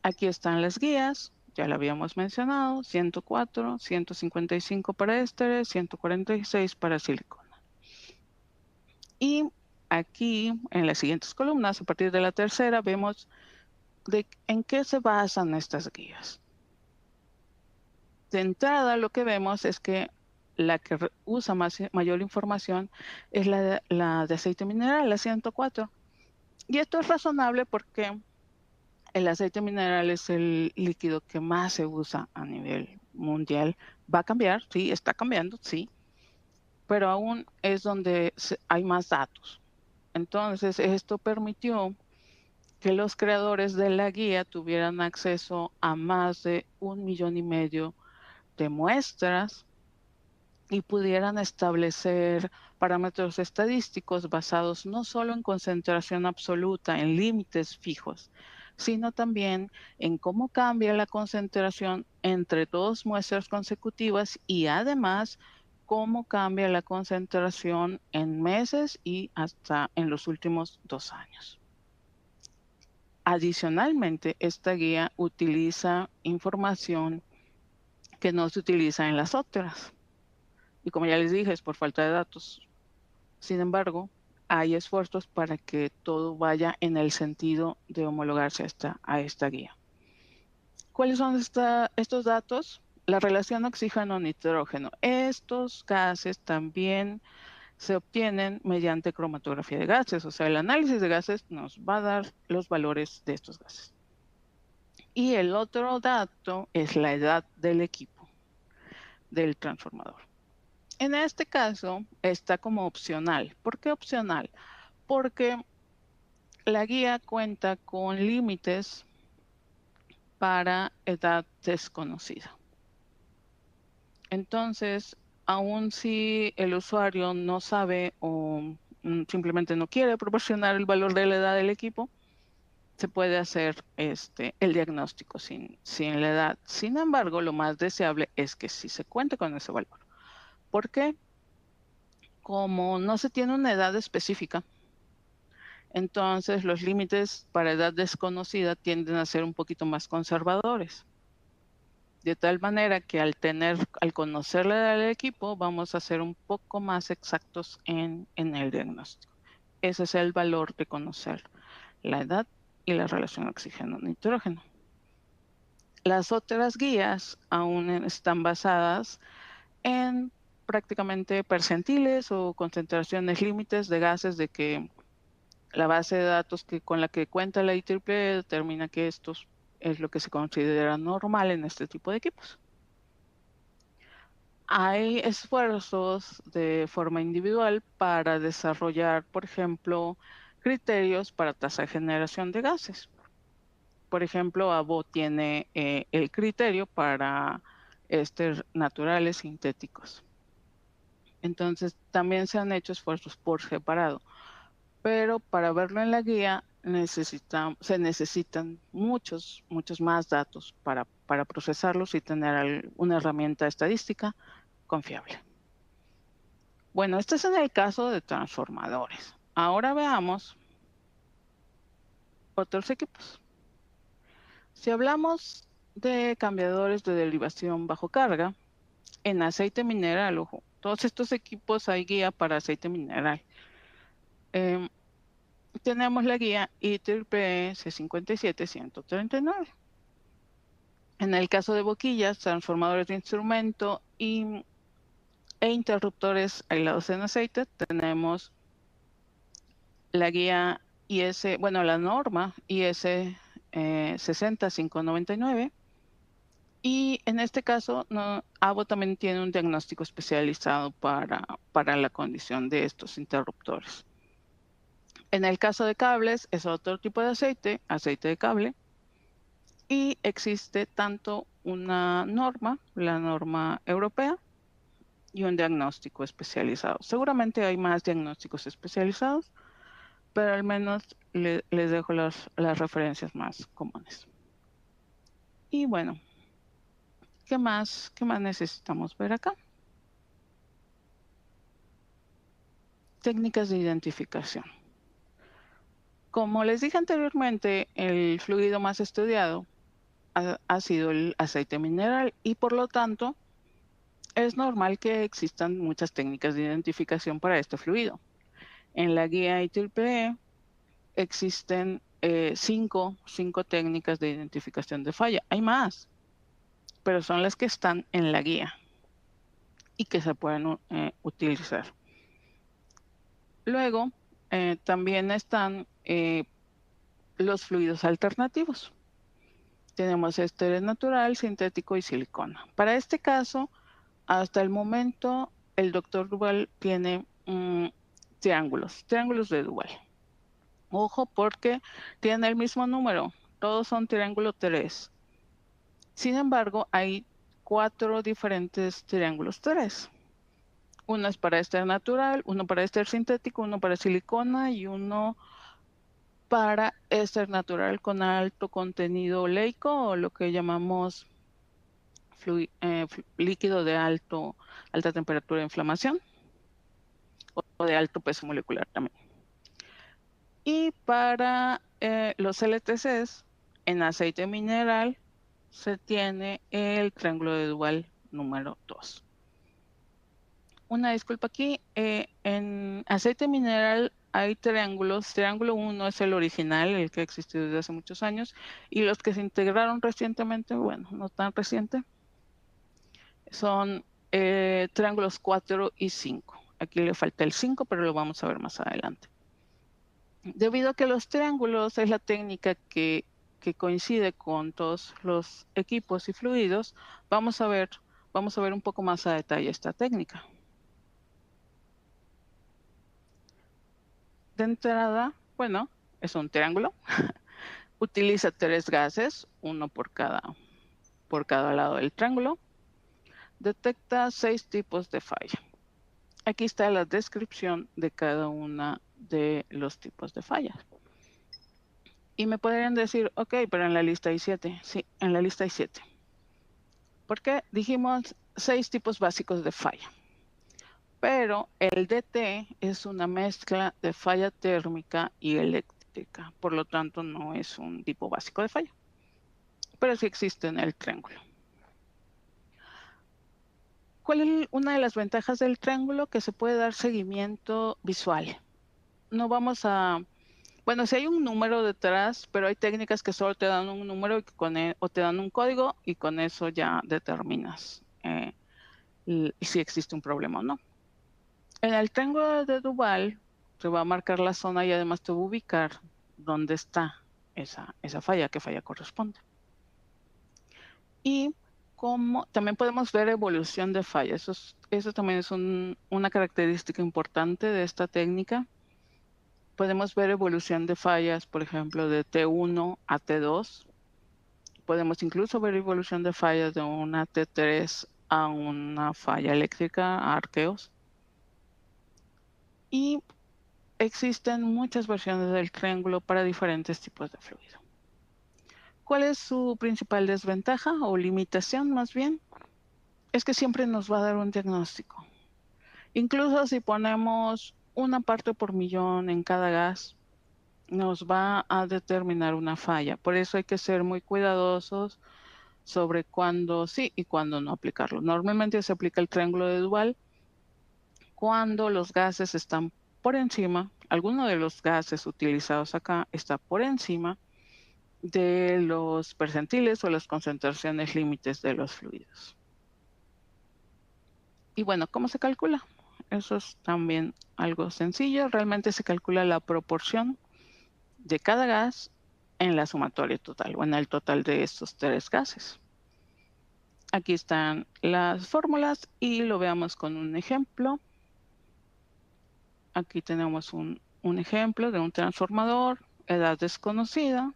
Aquí están las guías, ya lo habíamos mencionado, 104, 155 para ésteres, 146 para silicona. Y aquí, en las siguientes columnas, a partir de la tercera, vemos en qué se basan estas guías. De entrada, lo que vemos es que la que usa mayor información es la de aceite mineral, la 104. Y esto es razonable porque el aceite mineral es el líquido que más se usa a nivel mundial. Va a cambiar, sí, está cambiando, sí, pero aún es donde hay más datos. Entonces, esto permitió que los creadores de la guía tuvieran acceso a más de 1,5 millones de muestras y pudieran establecer parámetros estadísticos basados no solo en concentración absoluta, en límites fijos, sino también en cómo cambia la concentración entre 2 muestras consecutivas y además cómo cambia la concentración en meses y hasta en los últimos 2 años. Adicionalmente, esta guía utiliza información que no se utiliza en las otras. Y como ya les dije, es por falta de datos. Sin embargo, hay esfuerzos para que todo vaya en el sentido de homologarse a esta guía. ¿Cuáles son estos datos? La relación oxígeno-nitrógeno. Estos gases también se obtienen mediante cromatografía de gases, o sea, el análisis de gases nos va a dar los valores de estos gases. Y el otro dato es la edad del equipo, del transformador. En este caso está como opcional. ¿Por qué opcional? Porque la guía cuenta con límites para edad desconocida. Entonces, aun si el usuario no sabe o simplemente no quiere proporcionar el valor de la edad del equipo, se puede hacer el diagnóstico sin la edad. Sin embargo, lo más deseable es que sí se cuente con ese valor. ¿Por qué? Como no se tiene una edad específica, entonces los límites para edad desconocida tienden a ser un poquito más conservadores. De tal manera que al conocer la edad del equipo, vamos a ser un poco más exactos en el diagnóstico. Ese es el valor de conocer la edad y la relación oxígeno-nitrógeno. Las otras guías aún están basadas en prácticamente percentiles o concentraciones límites de gases, de que la base de datos con la que cuenta la IEEE determina que estos es lo que se considera normal en este tipo de equipos. Hay esfuerzos de forma individual para desarrollar, por ejemplo, criterios para tasa de generación de gases. Por ejemplo, ABO tiene el criterio para éster naturales sintéticos. Entonces, también se han hecho esfuerzos por separado, pero para verlo en la guía se necesitan muchos más datos para procesarlos y tener una herramienta estadística confiable. Bueno, este es en el caso de transformadores. Ahora veamos otros equipos. Si hablamos de cambiadores de derivación bajo carga, en aceite mineral, ojo, todos estos equipos hay guía para aceite mineral. Tenemos la guía IEEE C57-139. En el caso de boquillas, transformadores de instrumento e interruptores aislados en aceite, tenemos la guía la norma IS 60599. Y en este caso, ABO también tiene un diagnóstico especializado para la condición de estos interruptores. En el caso de cables, es otro tipo de aceite de cable, y existe tanto una norma, la norma europea, y un diagnóstico especializado. Seguramente hay más diagnósticos especializados, pero al menos les dejo las referencias más comunes. Y bueno, ¿qué más necesitamos ver acá? Técnicas de identificación. Como les dije anteriormente, el fluido más estudiado ha sido el aceite mineral, y por lo tanto es normal que existan muchas técnicas de identificación para este fluido. En la guía IEEE existen 5 técnicas de identificación de falla. Hay más, pero son las que están en la guía y que se pueden utilizar. Luego, también están los fluidos alternativos. Tenemos éster natural, sintético y silicona. Para este caso, hasta el momento, el doctor Duval tiene triángulos de Duval. Ojo, porque tienen el mismo número, todos son triángulo 3. Sin embargo, hay 4 diferentes triángulos 3. Uno es para éster natural, uno para éster sintético, uno para silicona y uno para éster natural con alto contenido oleico, o lo que llamamos líquido de alta temperatura de inflamación, o de alto peso molecular también. Y para los LTCs, en aceite mineral se tiene el triángulo de Duval número 2. Una disculpa aquí, en aceite mineral hay triángulos. Triángulo 1 es el original, el que ha existido desde hace muchos años, y los que se integraron recientemente, bueno, no tan reciente, son triángulos 4 y 5. Aquí le falta el 5, pero lo vamos a ver más adelante. Debido a que los triángulos es la técnica que coincide con todos los equipos y fluidos, vamos a ver un poco más a detalle esta técnica. De entrada, bueno, es un triángulo. Utiliza 3 gases, uno por cada lado del triángulo. Detecta 6 tipos de falla. Aquí está la descripción de cada una de los tipos de fallas. Y me podrían decir, ok, pero en la lista hay 7. Sí, en la lista hay 7. ¿Por qué? Dijimos 6 tipos básicos de falla. Pero el DT es una mezcla de falla térmica y eléctrica. Por lo tanto, no es un tipo básico de falla. Pero sí existe en el triángulo. ¿Cuál es una de las ventajas del triángulo? Que se puede dar seguimiento visual. No vamos a... Bueno, si hay un número detrás, pero hay técnicas que solo te dan un número o te dan un código y con eso ya determinas si existe un problema o no. En el triángulo de Duval te va a marcar la zona y además te va a ubicar dónde está esa falla, qué falla corresponde. Y también podemos ver evolución de fallas. Eso también es una característica importante de esta técnica. Podemos ver evolución de fallas, por ejemplo, de T1 a T2. Podemos incluso ver evolución de fallas de una T3 a una falla eléctrica, a arqueos. Y existen muchas versiones del triángulo para diferentes tipos de fluido. ¿Cuál es su principal desventaja o limitación más bien? Es que siempre nos va a dar un diagnóstico. Incluso si ponemos una parte por millón en cada gas, nos va a determinar una falla. Por eso hay que ser muy cuidadosos sobre cuándo sí y cuándo no aplicarlo. Normalmente se aplica el triángulo de Duval cuando los gases están por encima, alguno de los gases utilizados acá está por encima de los percentiles o las concentraciones límites de los fluidos. Y bueno, ¿cómo se calcula? Eso es también algo sencillo. Realmente se calcula la proporción de cada gas en la sumatoria total o en el total de estos 3 gases. Aquí están las fórmulas y lo veamos con un ejemplo. Aquí tenemos un ejemplo de un transformador, edad desconocida.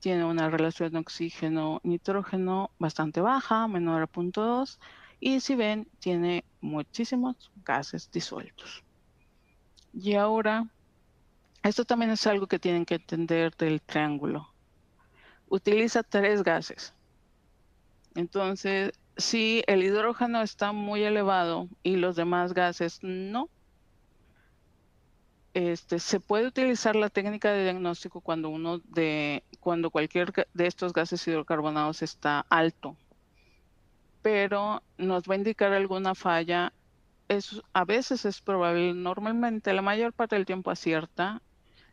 Tiene una relación de oxígeno-nitrógeno bastante baja, menor a 0.2. Y si ven, tiene muchísimos gases disueltos. Y ahora, esto también es algo que tienen que entender del triángulo. Utiliza 3 gases. Entonces, si el hidrógeno está muy elevado y los demás gases no, se puede utilizar la técnica de diagnóstico cuando cualquier de estos gases hidrocarbonados está alto, pero nos va a indicar alguna falla. A veces es probable, normalmente la mayor parte del tiempo acierta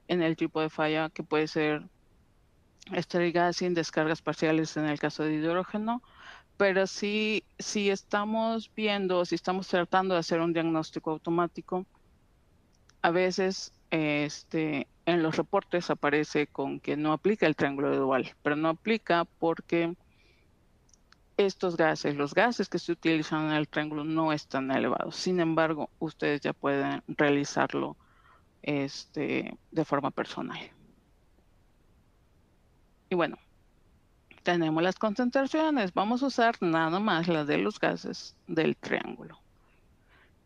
en el tipo de falla, que puede ser steady gassing, descargas parciales en el caso de hidrógeno, pero si estamos tratando de hacer un diagnóstico automático, a veces en los reportes aparece con que no aplica el triángulo de Duval, pero no aplica porque estos gases, los gases que se utilizan en el triángulo no están elevados. Sin embargo, ustedes ya pueden realizarlo de forma personal. Y bueno, tenemos las concentraciones. Vamos a usar nada más las de los gases del triángulo.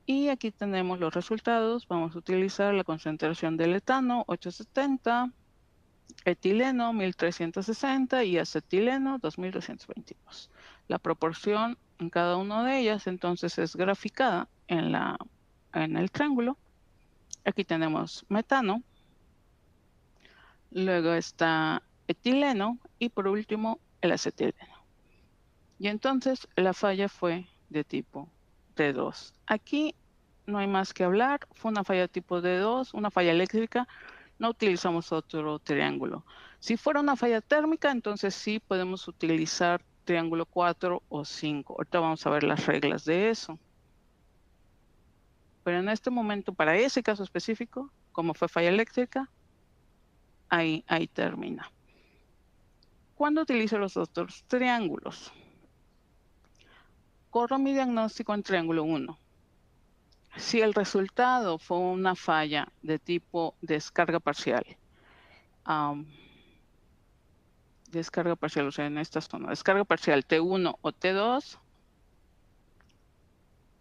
Y aquí tenemos los resultados. Vamos a utilizar la concentración del etano, 870, etileno, 1360 y acetileno, 2222. La proporción en cada una de ellas entonces es graficada en el triángulo. Aquí tenemos metano, luego está etileno y por último el acetileno. Y entonces la falla fue de tipo T2. Aquí no hay más que hablar. Fue una falla tipo D2, una falla eléctrica. No utilizamos otro triángulo. Si fuera una falla térmica, entonces sí podemos utilizar triángulo 4 o 5. Ahorita vamos a ver las reglas de eso. Pero en este momento, para ese caso específico, como fue falla eléctrica, ahí termina. ¿Cuándo utilizo los otros triángulos? Corro mi diagnóstico en triángulo 1. Si el resultado fue una falla de tipo descarga parcial, descarga parcial, o sea, en esta zona, descarga parcial T1 o T2,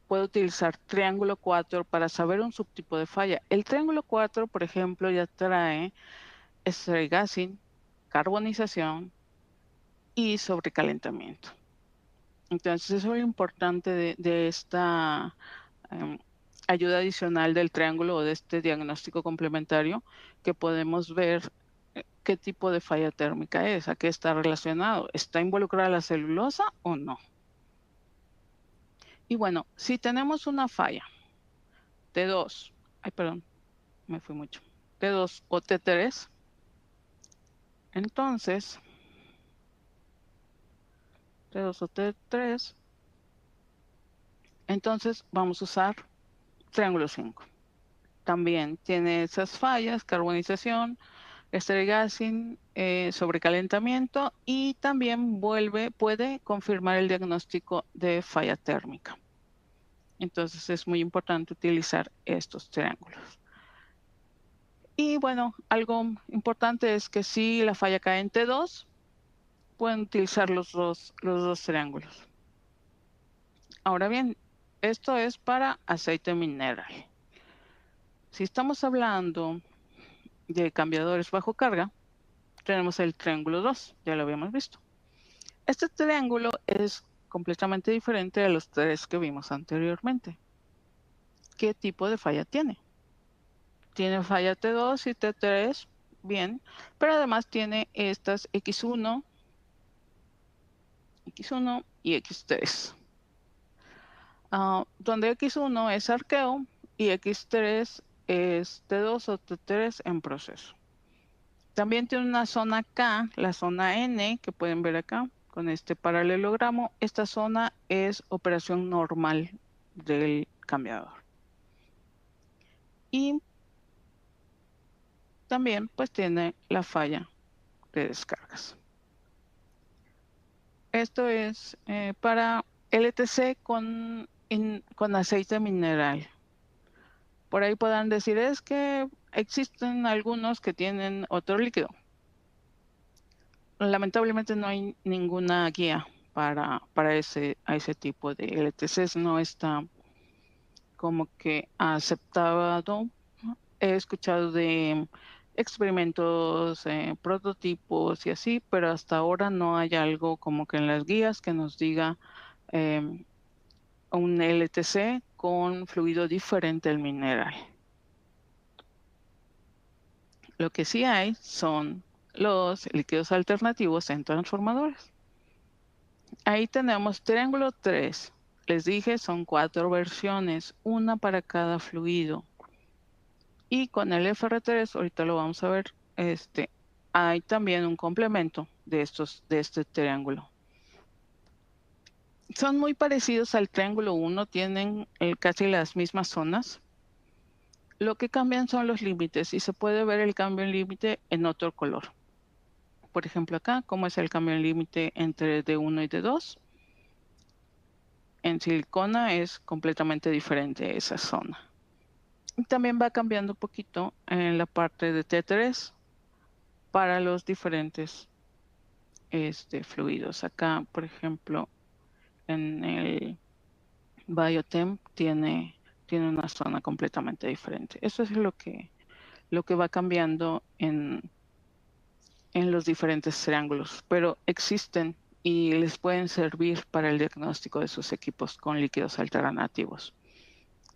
puedo utilizar triángulo 4 para saber un subtipo de falla. El triángulo 4, por ejemplo, ya trae ester gassing, carbonización y sobrecalentamiento. Entonces, eso es lo importante de esta ayuda adicional del triángulo o de este diagnóstico complementario, que podemos ver qué tipo de falla térmica es, a qué está relacionado. ¿Está involucrada la celulosa o no? Y bueno, si tenemos una falla T2, perdón, me fui mucho, T2 o T3, entonces, T2 o T3, entonces vamos a usar triángulo 5. También tiene esas fallas, carbonización, ester gassing, sobrecalentamiento, y también puede confirmar el diagnóstico de falla térmica. Entonces es muy importante utilizar estos triángulos. Y bueno, algo importante es que si la falla cae en T2, pueden utilizar los dos triángulos. Ahora bien, esto es para aceite mineral. Si estamos hablando de cambiadores bajo carga, tenemos el triángulo 2, ya lo habíamos visto. Este triángulo es completamente diferente de los 3 que vimos anteriormente. ¿Qué tipo de falla tiene? Tiene falla T2 y T3, bien, pero además tiene estas X1 y X3. Donde X1 es arqueo y X3 es T2 o T3 en proceso. También tiene una zona K, la zona N, que pueden ver acá con este paralelogramo. Esta zona es operación normal del cambiador. Y también pues tiene la falla de descargas. Esto es para LTC con aceite mineral. Por ahí podrán decir, es que existen algunos que tienen otro líquido. Lamentablemente no hay ninguna guía para ese tipo de LTCs, no está como que aceptado. He escuchado de experimentos, prototipos y así, pero hasta ahora no hay algo como que en las guías que nos diga un LTC con fluido diferente al mineral. Lo que sí hay son los líquidos alternativos en transformadores. Ahí tenemos triángulo 3. Les dije, son 4 versiones, una para cada fluido. Y con el FR3, ahorita lo vamos a ver, hay también un complemento de este triángulo. Son muy parecidos al triángulo 1, tienen casi las mismas zonas. Lo que cambian son los límites y se puede ver el cambio en límite en otro color. Por ejemplo acá, cómo es el cambio en límite entre D1 y D2. En silicona es completamente diferente esa zona. Y también va cambiando un poquito en la parte de T3 para los diferentes fluidos. Acá, por ejemplo, en el Biotem tiene una zona completamente diferente. Eso es lo que va cambiando en los diferentes triángulos, pero existen y les pueden servir para el diagnóstico de sus equipos con líquidos alternativos.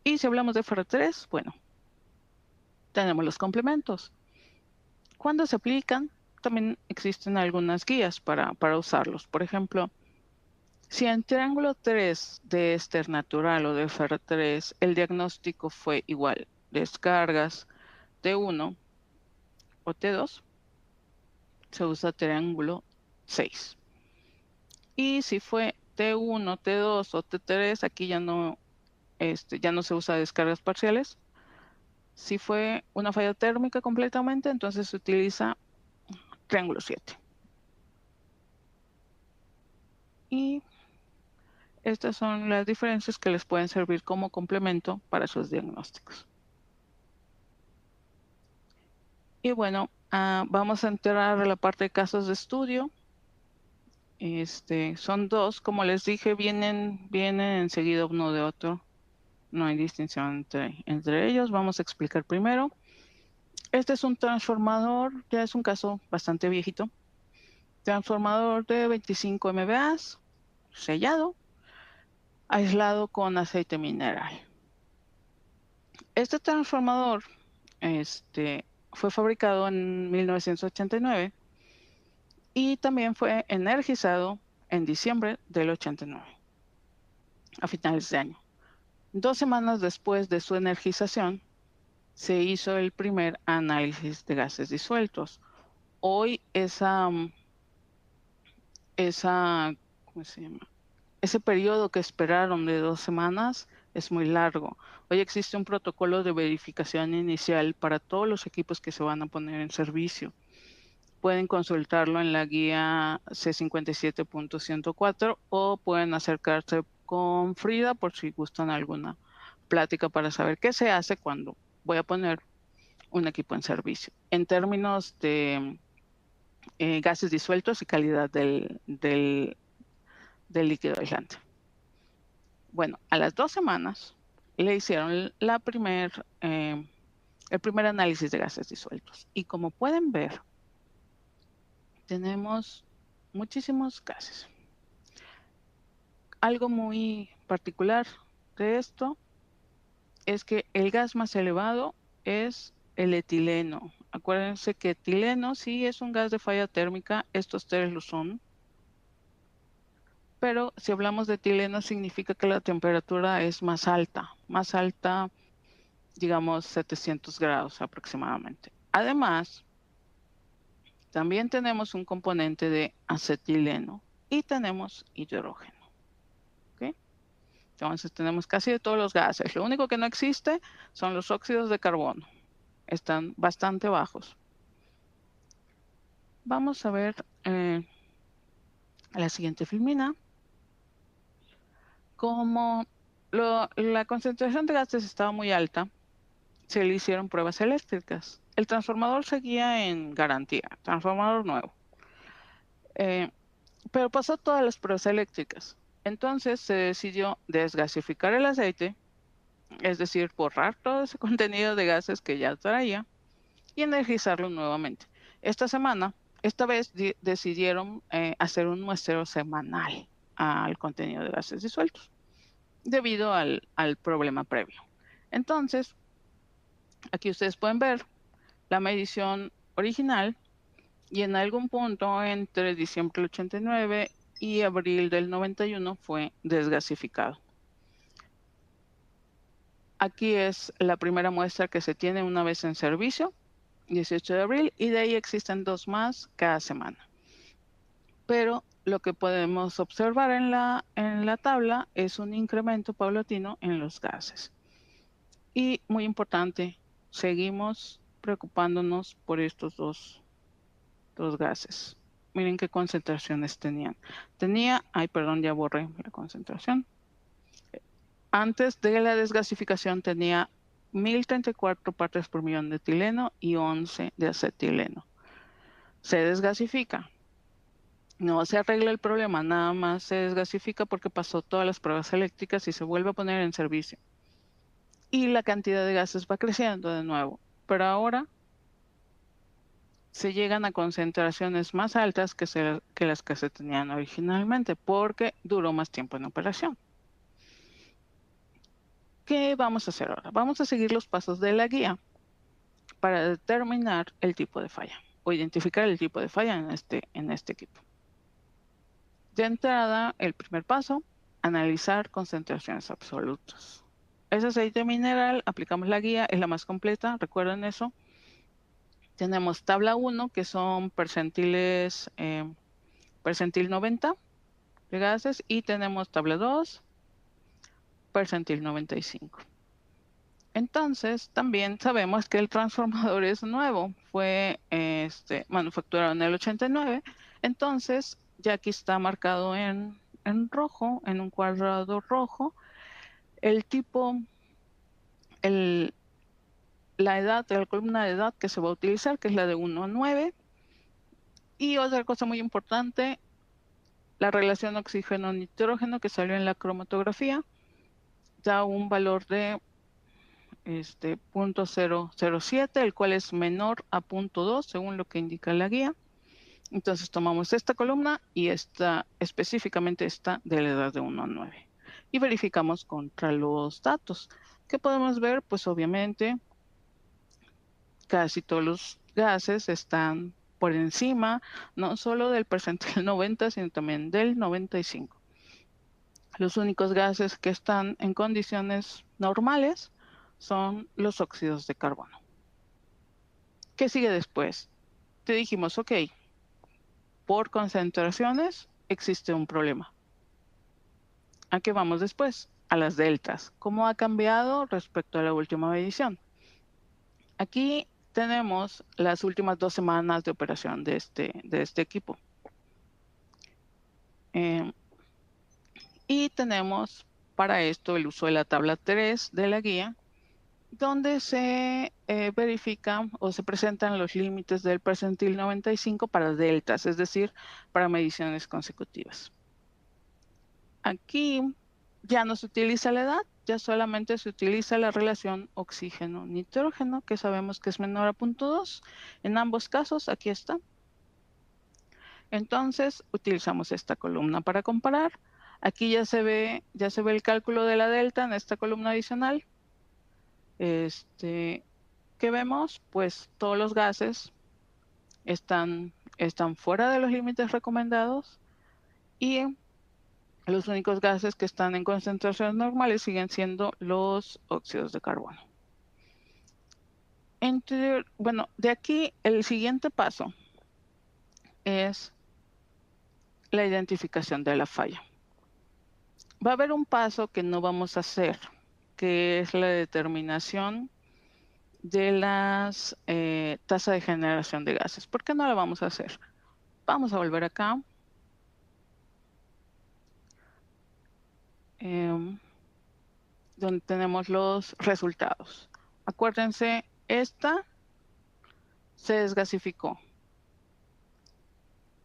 Y si hablamos de FR3, bueno, tenemos los complementos. Cuando se aplican, también existen algunas guías para usarlos. Por ejemplo, Si en triángulo 3 de éster natural o de FR3 el diagnóstico fue igual, descargas T1 o T2, se usa triángulo 6. Y si fue T1, T2 o T3, aquí ya no se usa descargas parciales. Si fue una falla térmica completamente, entonces se utiliza triángulo 7. Y estas son las diferencias que les pueden servir como complemento para sus diagnósticos. Y bueno, vamos a entrar a la parte de casos de estudio. Son dos, como les dije, vienen enseguida uno de otro. No hay distinción entre ellos. Vamos a explicar primero. Este es un transformador, ya es un caso bastante viejito. Transformador de 25 MVA, sellado, aislado con aceite mineral. Este transformador fue fabricado en 1989 y también fue energizado en diciembre del 89, a finales de año. 2 semanas después de su energización, se hizo el primer análisis de gases disueltos. Hoy ¿cómo se llama? Ese periodo que esperaron de 2 semanas es muy largo. Hoy existe un protocolo de verificación inicial para todos los equipos que se van a poner en servicio. Pueden consultarlo en la guía C57.104 o pueden acercarse con Frida por si gustan alguna plática para saber qué se hace cuando voy a poner un equipo en servicio. En términos de gases disueltos y calidad del líquido aislante. Bueno, a las 2 semanas le hicieron el primer análisis de gases disueltos. Y como pueden ver, tenemos muchísimos gases. Algo muy particular de esto es que el gas más elevado es el etileno. Acuérdense que etileno sí es un gas de falla térmica, estos tres lo son. Pero si hablamos de etileno significa que la temperatura es más alta, digamos 700 grados aproximadamente. Además, también tenemos un componente de acetileno y tenemos hidrógeno. ¿Okay? Entonces tenemos casi de todos los gases. Lo único que no existe son los óxidos de carbono. Están bastante bajos. Vamos a ver la siguiente filmina. Como la concentración de gases estaba muy alta, se le hicieron pruebas eléctricas. El transformador seguía en garantía, transformador nuevo. Pero pasó todas las pruebas eléctricas. Entonces se decidió desgasificar el aceite, es decir, borrar todo ese contenido de gases que ya traía y energizarlo nuevamente. Esta vez decidieron hacer un muestreo semanal al contenido de gases disueltos debido al problema previo. Entonces, aquí ustedes pueden ver la medición original y en algún punto entre diciembre del 89 y abril del 91 fue desgasificado. Aquí es la primera muestra que se tiene una vez en servicio, 18 de abril, y de ahí existen 2 más cada semana. Pero lo que podemos observar en la tabla es un incremento paulatino en los gases. Y muy importante, seguimos preocupándonos por estos dos gases. Miren qué concentraciones tenían. Ya borré la concentración. Antes de la desgasificación tenía 1034 partes por millón de etileno y 11 de acetileno. Se desgasifica. No se arregla el problema, nada más se desgasifica porque pasó todas las pruebas eléctricas y se vuelve a poner en servicio. Y la cantidad de gases va creciendo de nuevo. Pero ahora se llegan a concentraciones más altas que las que se tenían originalmente porque duró más tiempo en operación. ¿Qué vamos a hacer ahora? Vamos a seguir los pasos de la guía para determinar el tipo de falla o identificar el tipo de falla en este equipo. De entrada, el primer paso, analizar concentraciones absolutas. Ese aceite mineral, aplicamos la guía, es la más completa, recuerden eso. Tenemos tabla 1, que son percentiles, percentil 90 de gases, y tenemos tabla 2, percentil 95. Entonces, también sabemos que el transformador es nuevo, fue manufacturado en el 89, entonces ya aquí está marcado en rojo, en un cuadrado rojo, el tipo, la edad, la columna de edad que se va a utilizar, que es la de 1 a 9. Y otra cosa muy importante, la relación oxígeno-nitrógeno que salió en la cromatografía, da un valor de 0.007, el cual es menor a 0.2 según lo que indica la guía. Entonces tomamos esta columna y específicamente esta de la edad de 1 a 9 y verificamos contra los datos. ¿Qué podemos ver? Pues obviamente casi todos los gases están por encima no solo del percentil 90, sino también del 95. Los únicos gases que están en condiciones normales son los óxidos de carbono. ¿Qué sigue después? Te dijimos, ok, por concentraciones existe un problema. ¿A qué vamos después? A las deltas. ¿Cómo ha cambiado respecto a la última medición? Aquí tenemos las últimas 2 semanas de operación de este equipo. Y tenemos para esto el uso de la tabla 3 de la guía, donde se verifican o se presentan los límites del percentil 95 para deltas, es decir, para mediciones consecutivas. Aquí ya no se utiliza la edad, ya solamente se utiliza la relación oxígeno-nitrógeno, que sabemos que es menor a 0.2. En ambos casos, aquí está. Entonces, utilizamos esta columna para comparar. Aquí ya se ve el cálculo de la delta en esta columna adicional. ¿Qué vemos? Pues todos los gases están fuera de los límites recomendados y los únicos gases que están en concentraciones normales siguen siendo los óxidos de carbono. Bueno, de aquí el siguiente paso es la identificación de la falla. Va a haber un paso que no vamos a hacer, que es la determinación de las tasas de generación de gases. ¿Por qué no la vamos a hacer? Vamos a volver acá. Donde tenemos los resultados. Acuérdense, esta se desgasificó.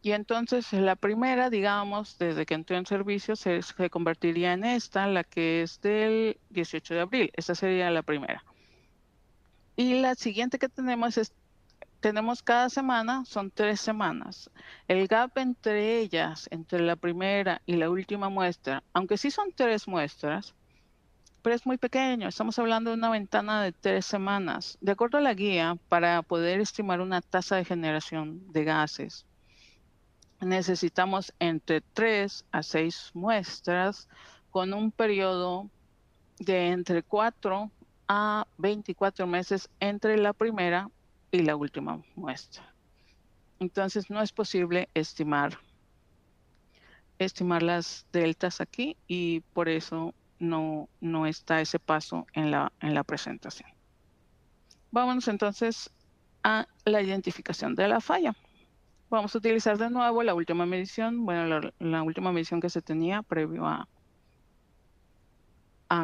Y entonces la primera, digamos, desde que entró en servicio, se convertiría en esta, la que es del 18 de abril. Esta sería la primera. Y la siguiente que tenemos cada semana, son 3 semanas. El gap entre ellas, entre la primera y la última muestra, aunque sí son 3 muestras, pero es muy pequeño. Estamos hablando de una ventana de 3 semanas. De acuerdo a la guía, para poder estimar una tasa de generación de gases, necesitamos entre 3 a 6 muestras con un periodo de entre 4 a 24 meses entre la primera y la última muestra. Entonces no es posible estimar las deltas aquí y por eso no está ese paso en la presentación. Vámonos entonces a la identificación de la falla. Vamos a utilizar de nuevo la última medición, bueno, la última medición que se tenía previo a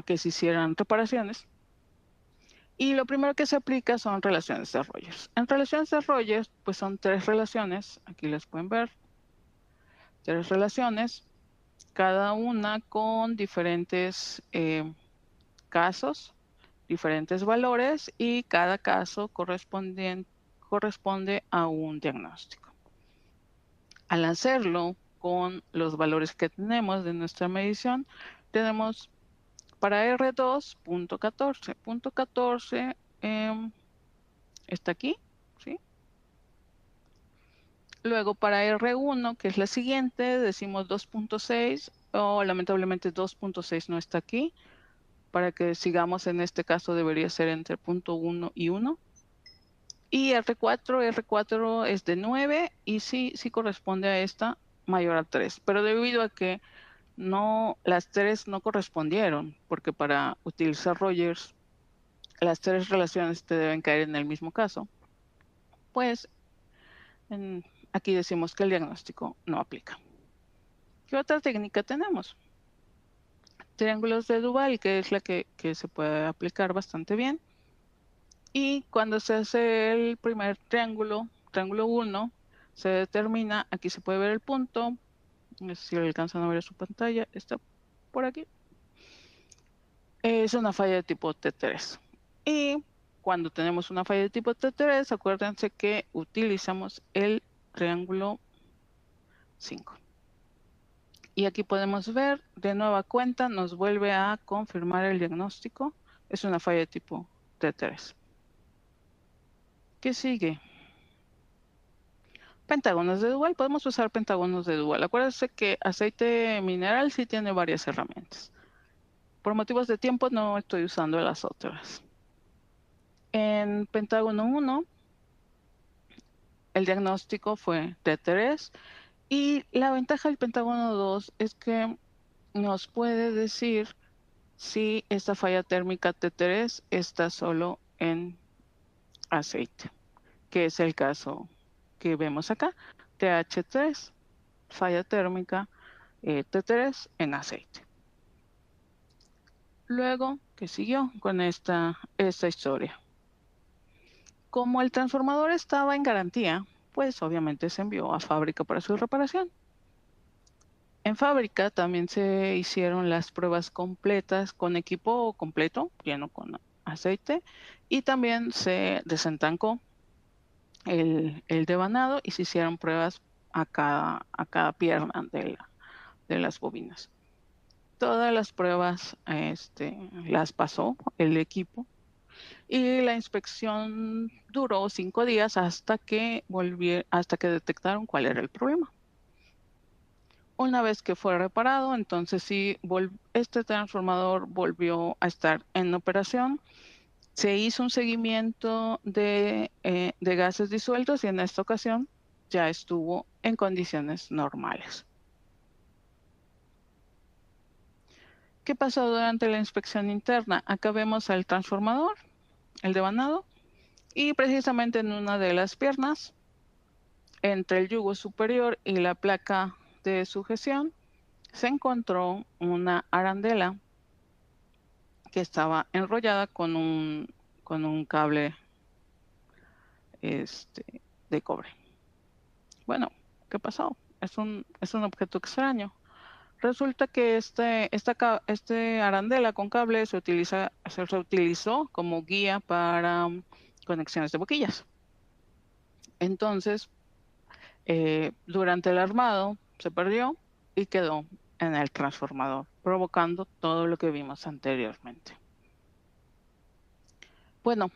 que se hicieran reparaciones. Y lo primero que se aplica son relaciones de Rogers. En relaciones de Rogers, pues son 3 relaciones, aquí las pueden ver, 3 relaciones, cada una con diferentes casos, diferentes valores y cada caso corresponde a un diagnóstico. Al hacerlo con los valores que tenemos de nuestra medición, tenemos para R2, punto 14. Punto 14 está aquí, ¿sí? Luego para R1, que es la siguiente, decimos 2.6 o lamentablemente 2.6 no está aquí. Para que sigamos en este caso debería ser entre punto 1 y 1. Y R4 es de 9 y sí corresponde a esta mayor a 3. Pero debido a que las 3 no correspondieron, porque para utilizar Rogers las 3 relaciones te deben caer en el mismo caso, pues aquí decimos que el diagnóstico no aplica. ¿Qué otra técnica tenemos? Triángulos de Duval, que es la que se puede aplicar bastante bien. Y cuando se hace el primer triángulo 1, se determina, aquí se puede ver el punto, no sé si alcanzan a ver su pantalla, está por aquí. Es una falla de tipo T3. Y cuando tenemos una falla de tipo T3, acuérdense que utilizamos el triángulo 5. Y aquí podemos ver, de nueva cuenta, nos vuelve a confirmar el diagnóstico. Es una falla de tipo T3. ¿Qué sigue? Pentágonos de Duval. Podemos usar pentágonos de Duval. Acuérdense que aceite mineral sí tiene varias herramientas. Por motivos de tiempo no estoy usando las otras. En pentágono 1, el diagnóstico fue T3. Y la ventaja del pentágono 2 es que nos puede decir si esta falla térmica T3 está solo en aceite, que es el caso que vemos acá, TH3, falla térmica T3 en aceite. Luego, ¿qué siguió con esta historia? Como el transformador estaba en garantía, pues obviamente se envió a fábrica para su reparación. En fábrica también se hicieron las pruebas completas con equipo completo, lleno con aceite, y también se desentancó el devanado y se hicieron pruebas a cada pierna de las bobinas. Todas las pruebas las pasó el equipo y la inspección duró 5 días hasta que detectaron cuál era el problema. Una vez que fue reparado, entonces sí, este transformador volvió a estar en operación. Se hizo un seguimiento de gases disueltos y en esta ocasión ya estuvo en condiciones normales. ¿Qué pasó durante la inspección interna? Acá vemos al transformador, el devanado, y precisamente en una de las piernas, entre el yugo superior y la placa de sujeción, se encontró una arandela que estaba enrollada con un cable de cobre. Bueno, ¿qué pasó? Es un objeto extraño. Resulta que este arandela con cable se utilizó como guía para conexiones de boquillas. Entonces, durante el armado se perdió y quedó en el transformador, provocando todo lo que vimos anteriormente. Bueno,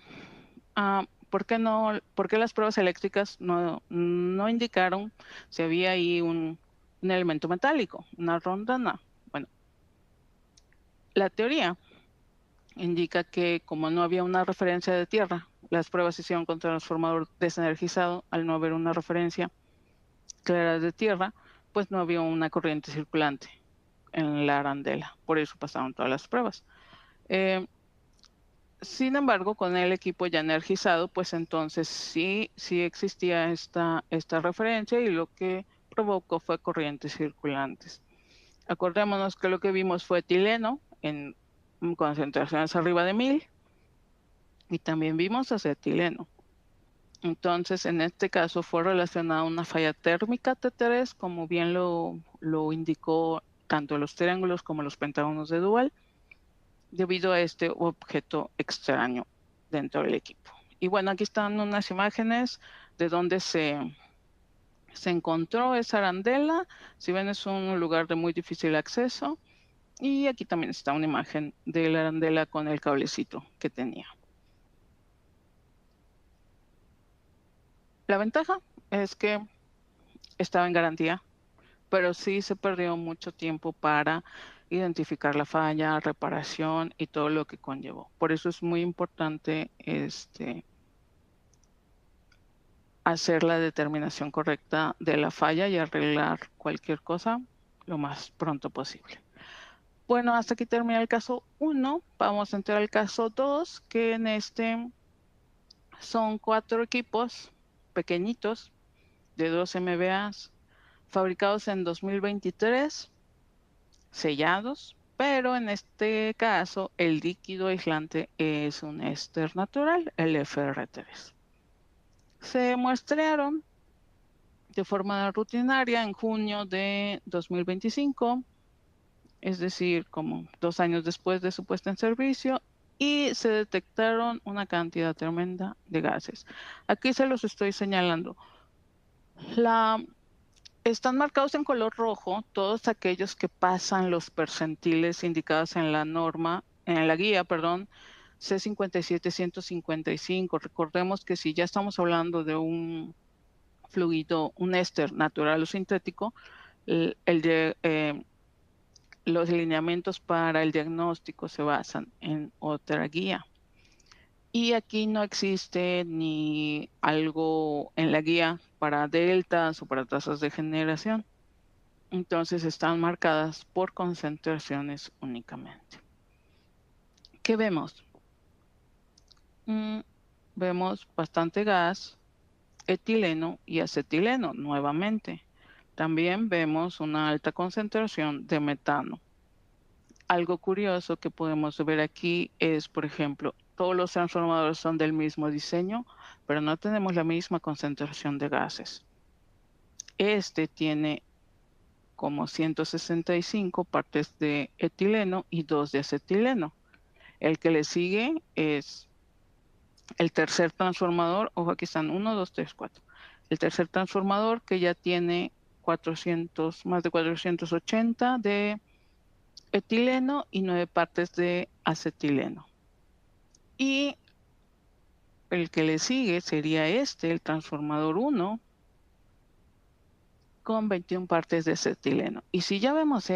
¿por qué las pruebas eléctricas no indicaron si había ahí un elemento metálico, una rondana? Bueno, la teoría indica que como no había una referencia de tierra, las pruebas se hicieron con transformador desenergizado. Al no haber una referencia clara de tierra, pues no había una corriente circulante en la arandela. Por eso pasaron todas las pruebas. Sin embargo, con el equipo ya energizado, pues entonces sí existía esta referencia y lo que provocó fue corrientes circulantes. Acordémonos que lo que vimos fue etileno en concentraciones arriba de 1000 y también vimos acetileno. Entonces, en este caso fue relacionada a una falla térmica T3, como bien lo indicó tanto los triángulos como los pentágonos de Duval, debido a este objeto extraño dentro del equipo. Y bueno, aquí están unas imágenes de donde se encontró esa arandela. Si ven, es un lugar de muy difícil acceso. Y aquí también está una imagen de la arandela con el cablecito que tenía. La ventaja es que estaba en garantía, pero sí se perdió mucho tiempo para identificar la falla, reparación y todo lo que conllevó. Por eso es muy importante hacer la determinación correcta de la falla y arreglar cualquier cosa lo más pronto posible. Bueno, hasta aquí termina el caso 1. Vamos a entrar al caso 2, que en este son 4 equipos pequeñitos de 2 MVAs fabricados en 2023, sellados, pero en este caso el líquido aislante es un éster natural, el FR3. Se muestrearon de forma rutinaria en junio de 2025, es decir, como 2 años después de su puesta en servicio, y se detectaron una cantidad tremenda de gases. Aquí se los estoy señalando. Están marcados en color rojo todos aquellos que pasan los percentiles indicados en la norma, en la guía, perdón, C57-155. Recordemos que si ya estamos hablando de un fluido, un éster natural o sintético, los lineamientos para el diagnóstico se basan en otra guía. Y aquí no existe ni algo en la guía para deltas o para tasas de generación. Entonces están marcadas por concentraciones únicamente. ¿Qué vemos? Vemos bastante gas, etileno y acetileno nuevamente. También vemos una alta concentración de metano. Algo curioso que podemos ver aquí es, por ejemplo, todos los transformadores son del mismo diseño, pero no tenemos la misma concentración de gases. Este tiene como 165 partes de etileno y 2 de acetileno. El que le sigue es el tercer transformador. Ojo, aquí están 1, 2, 3, 4. El tercer transformador que ya tiene más de 480 de etileno y 9 partes de acetileno. Y el que le sigue sería el transformador 1, con 21 partes de acetileno. Y si ya vemos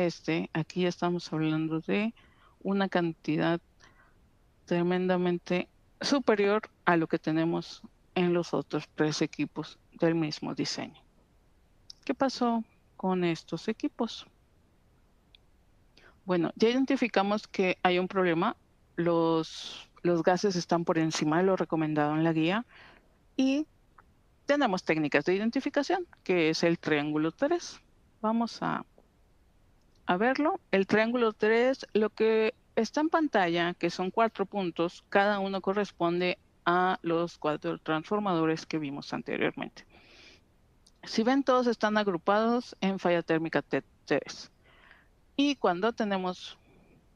aquí ya estamos hablando de una cantidad tremendamente superior a lo que tenemos en los otros 3 equipos del mismo diseño. ¿Qué pasó con estos equipos? Bueno, ya identificamos que hay un problema. Los gases están por encima de lo recomendado en la guía y tenemos técnicas de identificación, que es el triángulo 3. Vamos a verlo. El triángulo 3, lo que está en pantalla, que son 4 puntos, cada uno corresponde a los 4 transformadores que vimos anteriormente. Si ven, todos están agrupados en falla térmica T3. Y cuando tenemos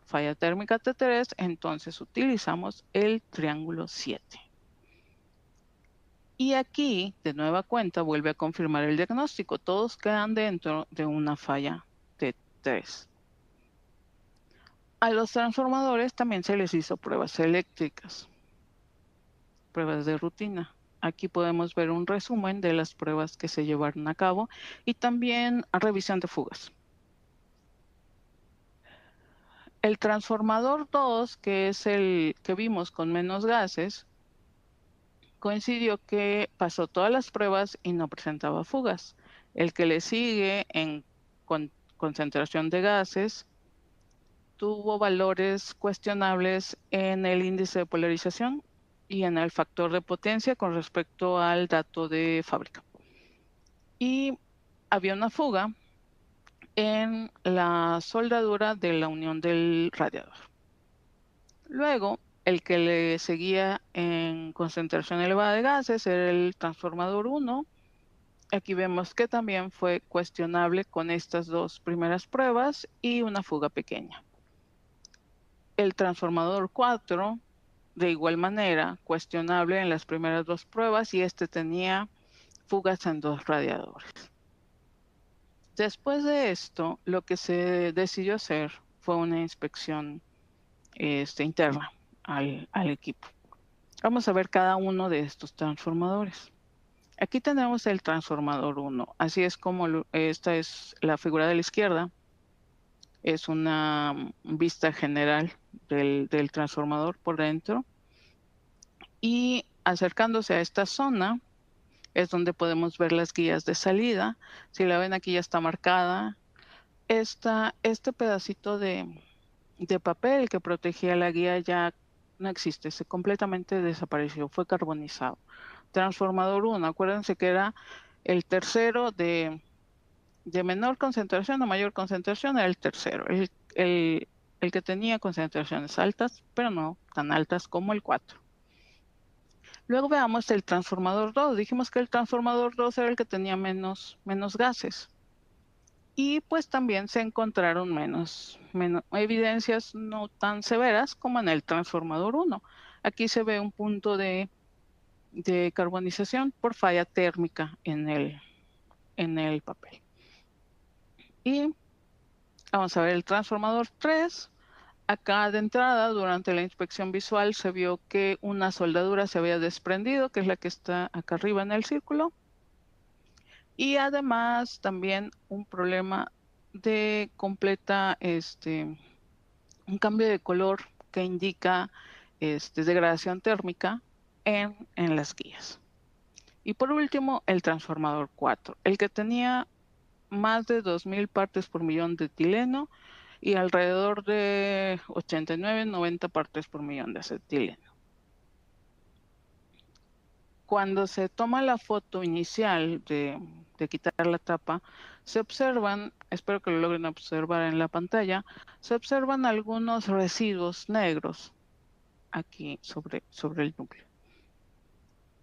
falla térmica T3, entonces utilizamos el triángulo 7. Y aquí, de nueva cuenta, vuelve a confirmar el diagnóstico. Todos quedan dentro de una falla T3. A los transformadores también se les hizo pruebas eléctricas, pruebas de rutina. Aquí podemos ver un resumen de las pruebas que se llevaron a cabo y también revisión de fugas. El transformador 2, que es el que vimos con menos gases, coincidió que pasó todas las pruebas y no presentaba fugas. El que le sigue en concentración de gases tuvo valores cuestionables en el índice de polarización y en el factor de potencia con respecto al dato de fábrica. Y había una fuga en la soldadura de la unión del radiador. Luego, el que le seguía en concentración elevada de gases era el transformador 1. Aquí vemos que también fue cuestionable con estas 2 primeras pruebas y una fuga pequeña. El transformador 4, de igual manera, cuestionable en las primeras 2 pruebas y tenía fugas en 2 radiadores. Después de esto, lo que se decidió hacer fue una inspección interna al equipo. Vamos a ver cada uno de estos transformadores. Aquí tenemos el transformador 1. Así es como esta es la figura de la izquierda. Es una vista general del transformador por dentro. Y acercándose a esta zona es donde podemos ver las guías de salida. Si la ven, aquí ya está marcada. Este pedacito de papel que protegía la guía ya no existe, se completamente desapareció, fue carbonizado. Transformador 1, acuérdense que era el tercero de menor concentración a mayor concentración, era el tercero, el que tenía concentraciones altas, pero no tan altas como el 4. Luego veamos el transformador 2. Dijimos que el transformador 2 era el que tenía menos gases. Y pues también se encontraron menos evidencias no tan severas como en el transformador 1. Aquí se ve un punto de carbonización por falla térmica en el papel. Y vamos a ver el transformador 3. Acá de entrada, durante la inspección visual, se vio que una soldadura se había desprendido, que es la que está acá arriba en el círculo. Y además también un problema de completa, un cambio de color que indica degradación térmica en las guías. Y por último, el transformador 4, el que tenía más de 2000 partes por millón de etileno y alrededor de 89-90 partes por millón de acetileno. Cuando se toma la foto inicial de quitar la tapa, se observan, espero que lo logren observar en la pantalla, se observan algunos residuos negros aquí sobre el núcleo.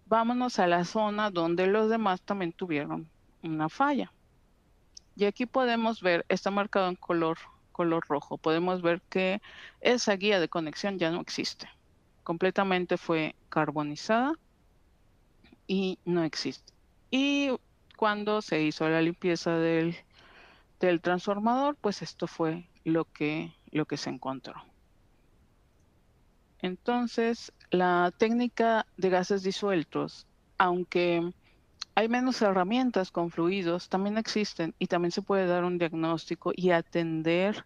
Vámonos a la zona donde los demás también tuvieron una falla. Y aquí podemos ver, está marcado en color rojo, podemos ver que esa guía de conexión ya no existe. Completamente fue carbonizada y no existe. Y cuando se hizo la limpieza del transformador, pues esto fue lo que se encontró. Entonces, la técnica de gases disueltos, aunque hay menos herramientas con fluidos, también existen y también se puede dar un diagnóstico y atender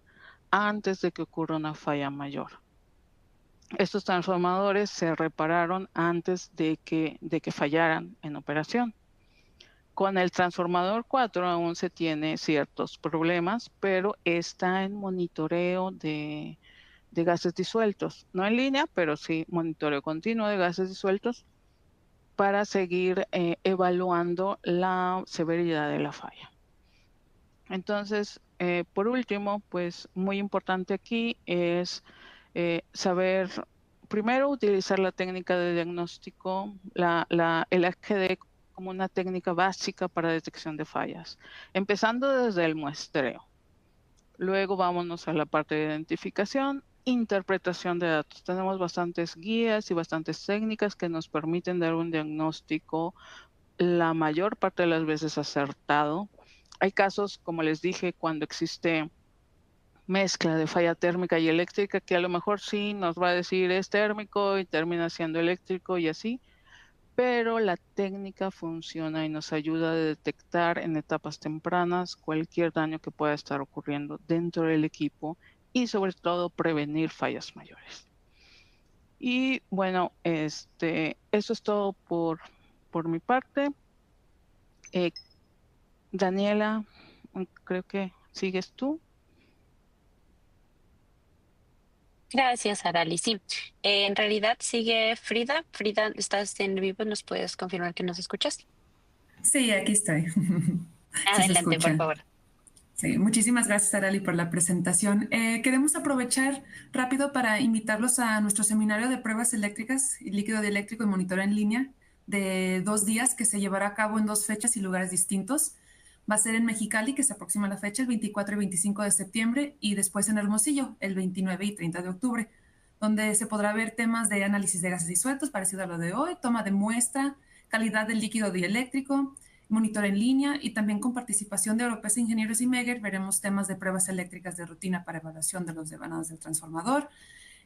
antes de que ocurra una falla mayor. Estos transformadores se repararon antes de que fallaran en operación. Con el transformador 4 aún se tiene ciertos problemas, pero está en monitoreo de gases disueltos. No en línea, pero sí monitoreo continuo de gases disueltos para seguir evaluando la severidad de la falla. Entonces, por último, pues muy importante aquí es saber, primero, utilizar la técnica de diagnóstico, el AGD como una técnica básica para detección de fallas, empezando desde el muestreo. Luego vámonos a la parte de identificación, interpretación de datos. Tenemos bastantes guías y bastantes técnicas que nos permiten dar un diagnóstico la mayor parte de las veces acertado. Hay casos, como les dije, cuando existe mezcla de falla térmica y eléctrica, que a lo mejor sí nos va a decir es térmico y termina siendo eléctrico y así, pero la técnica funciona y nos ayuda a detectar en etapas tempranas cualquier daño que pueda estar ocurriendo dentro del equipo y sobre todo prevenir fallas mayores. Y bueno, eso es todo por mi parte. Daniela, creo que sigues tú. Gracias, Arali. Sí, en realidad sigue Frida. Frida, ¿estás en vivo? ¿Nos puedes confirmar que nos escuchas? Sí, aquí estoy. Sí se Adelante, por escucha. favor. Sí, muchísimas gracias, Arali, por la presentación. Queremos aprovechar rápido para invitarlos a nuestro seminario de pruebas eléctricas y líquido dieléctrico y monitoreo en línea de 2 días que se llevará a cabo en 2 fechas y lugares distintos. Va a ser en Mexicali, que se aproxima la fecha, el 24 y 25 de septiembre, y después en Hermosillo, el 29 y 30 de octubre, donde se podrá ver temas de análisis de gases disueltos, parecido a lo de hoy, toma de muestra, calidad del líquido dieléctrico, monitoreo en línea y también con participación de Europeos Ingenieros y Meger veremos temas de pruebas eléctricas de rutina para evaluación de los devanados del transformador,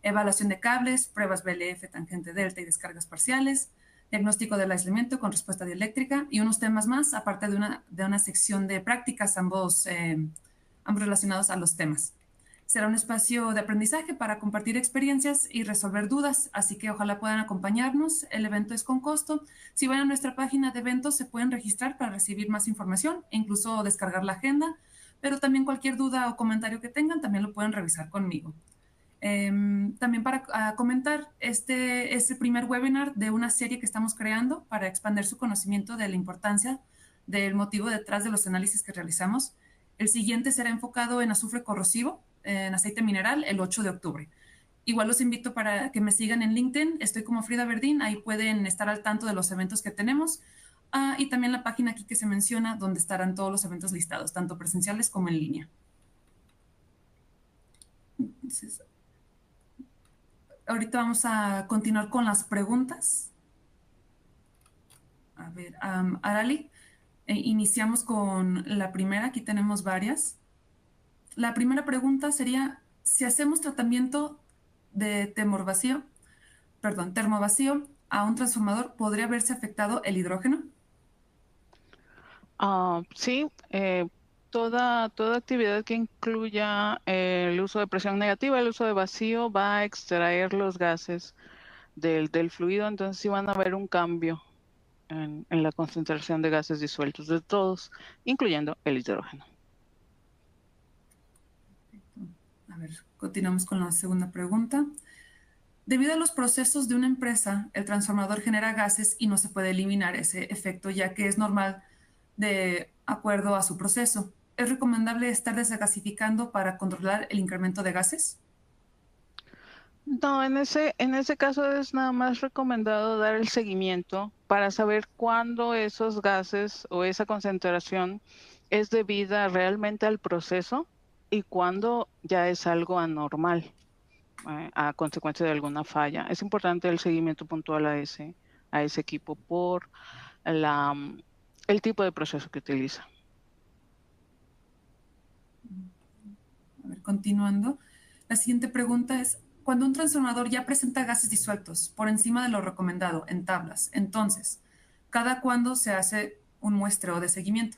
evaluación de cables, pruebas BLF, tangente delta y descargas parciales, diagnóstico del aislamiento con respuesta dieléctrica y unos temas más, aparte de una sección de prácticas, ambos relacionados a los temas. Será un espacio de aprendizaje para compartir experiencias y resolver dudas, así que ojalá puedan acompañarnos. El evento es con costo. Si van a nuestra página de eventos, se pueden registrar para recibir más información e incluso descargar la agenda, pero también cualquier duda o comentario que tengan, también lo pueden revisar conmigo. También para comentar, este es el primer webinar de una serie que estamos creando para expandir su conocimiento de la importancia del motivo detrás de los análisis que realizamos. El siguiente será enfocado en azufre corrosivo, en aceite mineral, el 8 de octubre. Igual los invito para que me sigan en LinkedIn. Estoy como Frida Verdín. Ahí pueden estar al tanto de los eventos que tenemos. Y también la página aquí que se menciona, donde estarán todos los eventos listados, tanto presenciales como en línea. Entonces, ahorita vamos a continuar con las preguntas. A ver, Arali, iniciamos con la primera. Aquí tenemos varias. La primera pregunta sería, si hacemos tratamiento de termovacío a un transformador, ¿podría haberse afectado el hidrógeno? Sí, toda actividad que incluya el uso de presión negativa, el uso de vacío, va a extraer los gases del fluido, entonces sí van a haber un cambio en la concentración de gases disueltos de todos, incluyendo el hidrógeno. A ver, continuamos con la segunda pregunta. Debido a los procesos de una empresa, el transformador genera gases y no se puede eliminar ese efecto, ya que es normal de acuerdo a su proceso. ¿Es recomendable estar desgasificando para controlar el incremento de gases? No, en ese caso es nada más recomendado dar el seguimiento para saber cuándo esos gases o esa concentración es debida realmente al proceso y cuándo ya es algo anormal a consecuencia de alguna falla. Es importante el seguimiento puntual a ese equipo por el tipo de proceso que utiliza. A ver, continuando. La siguiente pregunta es, cuando un transformador ya presenta gases disueltos por encima de lo recomendado en tablas, entonces, ¿cada cuándo se hace un muestreo de seguimiento?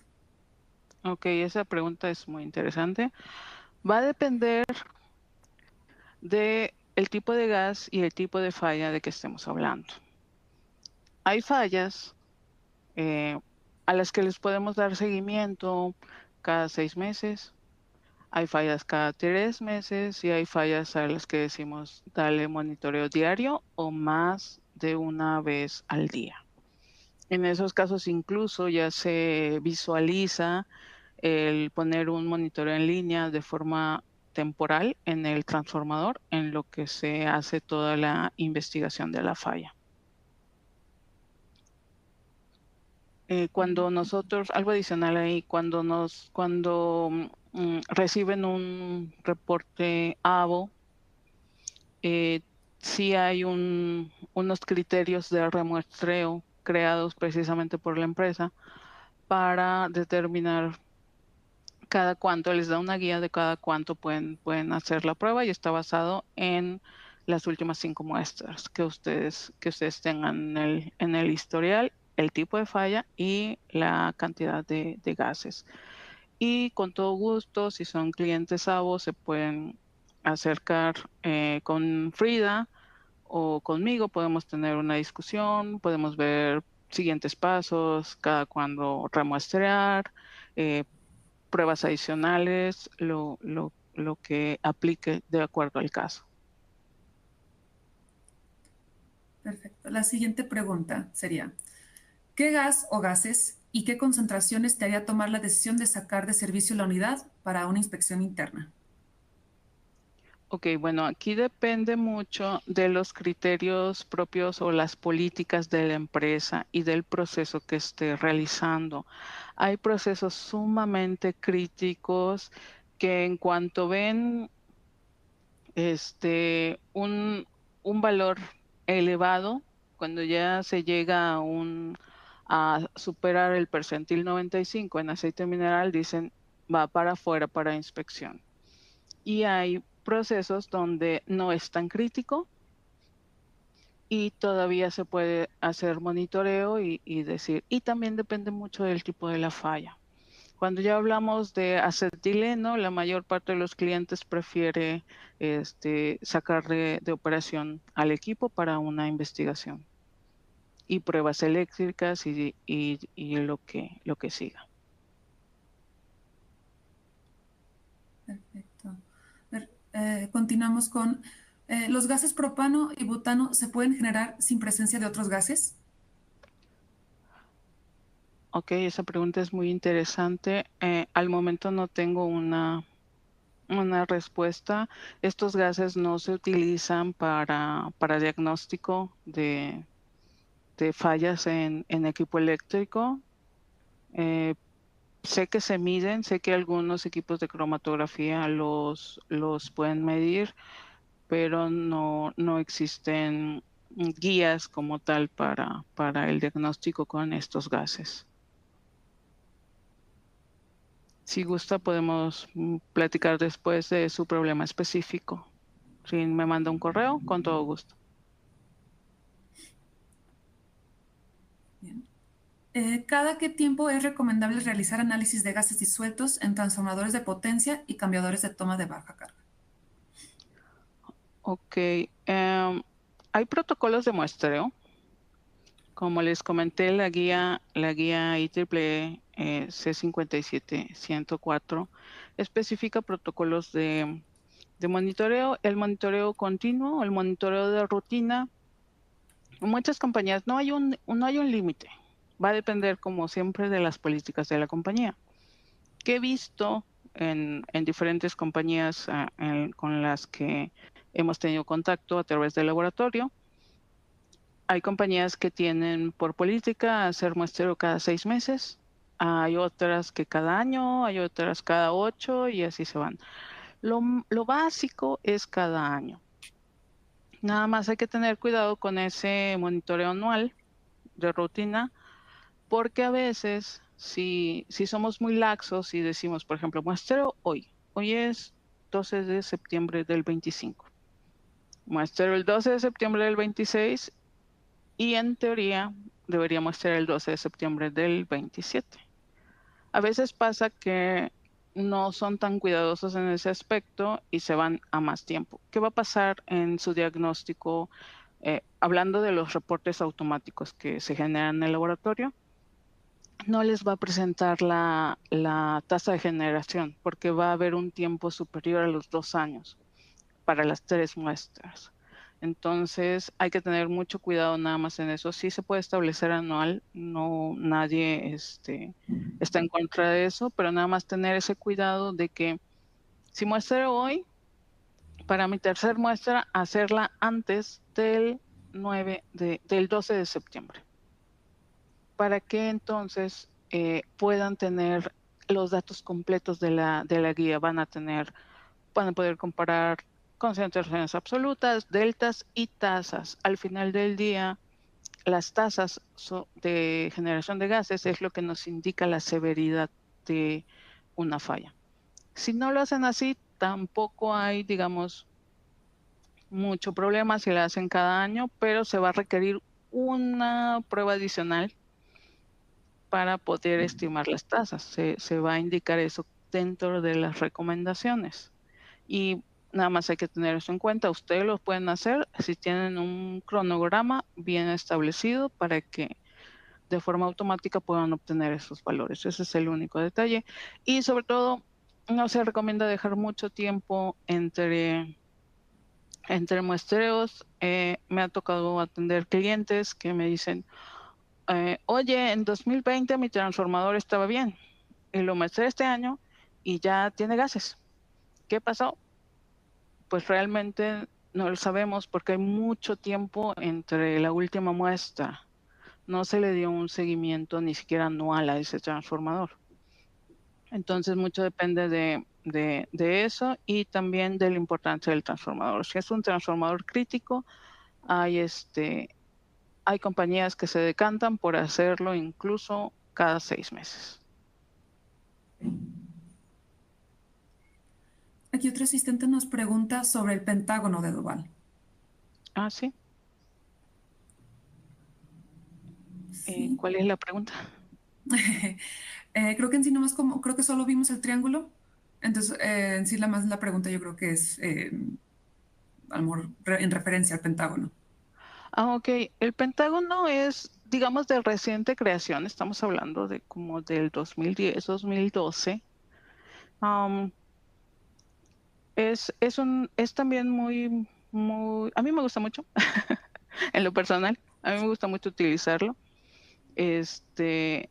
Ok, esa pregunta es muy interesante. Va a depender del tipo de gas y el tipo de falla de que estemos hablando. Hay fallas a las que les podemos dar seguimiento cada 6 meses. Hay fallas cada 3 meses y hay fallas a las que decimos darle monitoreo diario o más de una vez al día. En esos casos incluso ya se visualiza el poner un monitoreo en línea de forma temporal en el transformador en lo que se hace toda la investigación de la falla. Cuando nosotros, algo adicional ahí, cuando reciben un reporte AVO, sí hay unos criterios de remuestreo creados precisamente por la empresa para determinar cada cuánto, les da una guía de cada cuánto pueden hacer la prueba y está basado en las últimas 5 muestras que ustedes tengan en el historial, el tipo de falla y la cantidad de gases. Y con todo gusto, si son clientes AVO, se pueden acercar con Frida o conmigo, podemos tener una discusión, podemos ver siguientes pasos, cada cuándo remuestrear, pruebas adicionales, lo que aplique de acuerdo al caso. Perfecto. La siguiente pregunta sería, ¿qué gas o gases y qué concentraciones te haría tomar la decisión de sacar de servicio la unidad para una inspección interna? Ok, bueno, aquí depende mucho de los criterios propios o las políticas de la empresa y del proceso que esté realizando. Hay procesos sumamente críticos que en cuanto ven un valor elevado, cuando ya se llega a superar el percentil 95 en aceite mineral, dicen va para afuera para inspección. Y hay procesos donde no es tan crítico y todavía se puede hacer monitoreo y decir, y también depende mucho del tipo de la falla. Cuando ya hablamos de acetileno, la mayor parte de los clientes prefiere sacar de operación al equipo para una investigación y pruebas eléctricas y lo que siga. Perfecto. Continuamos con los gases propano y butano se pueden generar sin presencia de otros gases. Ok, esa pregunta es muy interesante. Al momento no tengo una respuesta. Estos gases no se utilizan para diagnóstico de fallas en equipo eléctrico. Sé que se miden, sé que algunos equipos de cromatografía los pueden medir, pero no existen guías como tal para el diagnóstico con estos gases. Si gusta, podemos platicar después de su problema específico. Si me manda un correo, con todo gusto. Bien. ¿Cada qué tiempo es recomendable realizar análisis de gases disueltos en transformadores de potencia y cambiadores de toma de baja carga? Ok. Hay protocolos de muestreo. Como les comenté, la guía IEEE C57104 especifica protocolos de monitoreo, el monitoreo continuo, el monitoreo de rutina. En muchas compañías no hay un límite. Va a depender, como siempre, de las políticas de la compañía. Que he visto en diferentes compañías con las que hemos tenido contacto a través del laboratorio, hay compañías que tienen por política hacer muestreo cada 6 meses, hay otras que cada año, hay otras cada 8 y así se van. Lo básico es cada año. Nada más hay que tener cuidado con ese monitoreo anual de rutina, porque a veces si somos muy laxos y decimos, por ejemplo, muestreo hoy es 12 de septiembre del 25, muestreo el 12 de septiembre del 26 y en teoría deberíamos ser el 12 de septiembre del 27. A veces pasa que no son tan cuidadosos en ese aspecto y se van a más tiempo. ¿Qué va a pasar en su diagnóstico? Hablando de los reportes automáticos que se generan en el laboratorio, no les va a presentar la tasa de generación porque va a haber un tiempo superior a los 2 años para las 3 muestras. Entonces hay que tener mucho cuidado nada más en eso. Sí se puede establecer anual, no nadie está en contra de eso, pero nada más tener ese cuidado de que si muestro hoy, para mi tercer muestra, hacerla antes del 12 de septiembre. Para que entonces puedan tener los datos completos de la guía. Van a poder comparar concentraciones absolutas, deltas y tasas. Al final del día, las tasas de generación de gases es lo que nos indica la severidad de una falla. Si no lo hacen así, tampoco hay, digamos, mucho problema si la hacen cada año, pero se va a requerir una prueba adicional para poder estimar las tasas. Se va a indicar eso dentro de las recomendaciones. Y nada más hay que tener eso en cuenta. Ustedes lo pueden hacer si tienen un cronograma bien establecido para que de forma automática puedan obtener esos valores. Ese es el único detalle. Y sobre todo, no se recomienda dejar mucho tiempo entre muestreos. Me ha tocado atender clientes que me dicen, oye, en 2020 mi transformador estaba bien y lo muestré este año y ya tiene gases. ¿Qué pasó? Pues realmente no lo sabemos porque hay mucho tiempo entre la última muestra. No se le dio un seguimiento ni siquiera anual a ese transformador. Entonces mucho depende de eso y también de la importancia del transformador. Si es un transformador crítico, hay compañías que se decantan por hacerlo incluso cada 6 meses. Aquí otro asistente nos pregunta sobre el pentágono de Duval. Ah, sí. Sí. ¿Cuál es la pregunta? Creo que en sí nomás creo que solo vimos el triángulo. Entonces, en sí la pregunta yo creo que es a lo mejor en referencia al Pentágono. Ok. El Pentágono es, digamos, de reciente creación. Estamos hablando de como del 2010, 2012. Am, es también a mí me gusta mucho, en lo personal. A mí me gusta mucho utilizarlo. Este,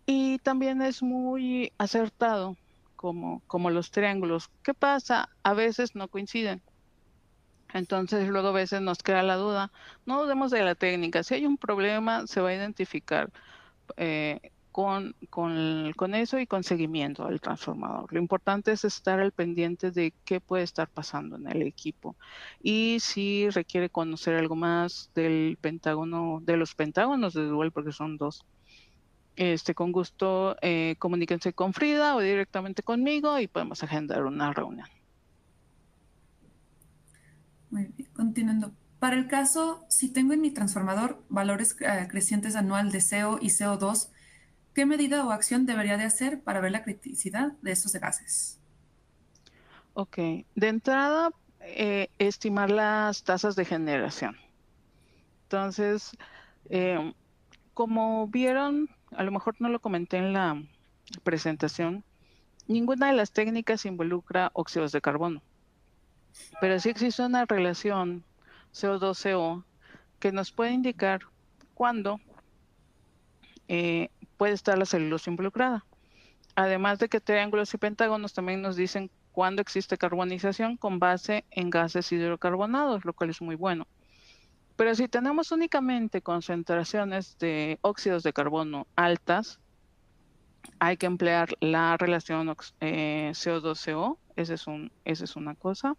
y también es muy acertado, como los triángulos. ¿Qué pasa? A veces no coinciden. Entonces luego a veces nos queda la duda. No dudemos de la técnica. Si hay un problema, se va a identificar con eso y con seguimiento al transformador. Lo importante es estar al pendiente de qué puede estar pasando en el equipo. Y si requiere conocer algo más del pentágono, de los pentágonos de Dual, porque son dos, con gusto comuníquense con Frida o directamente conmigo y podemos agendar una reunión. Muy bien, continuando. Para el caso, si tengo en mi transformador valores crecientes anual de CO y CO2, ¿qué medida o acción debería de hacer para ver la criticidad de estos gases? Ok, de entrada, estimar las tasas de generación. Entonces, eh, como vieron, a lo mejor no lo comenté en la presentación, ninguna de las técnicas involucra óxidos de carbono, pero sí existe una relación CO2-CO que nos puede indicar cuándo puede estar la celulosa involucrada. Además de que triángulos y pentágonos también nos dicen cuándo existe carbonización con base en gases hidrocarbonados, lo cual es muy bueno. Pero si tenemos únicamente concentraciones de óxidos de carbono altas, hay que emplear la relación CO2-CO, esa es una cosa.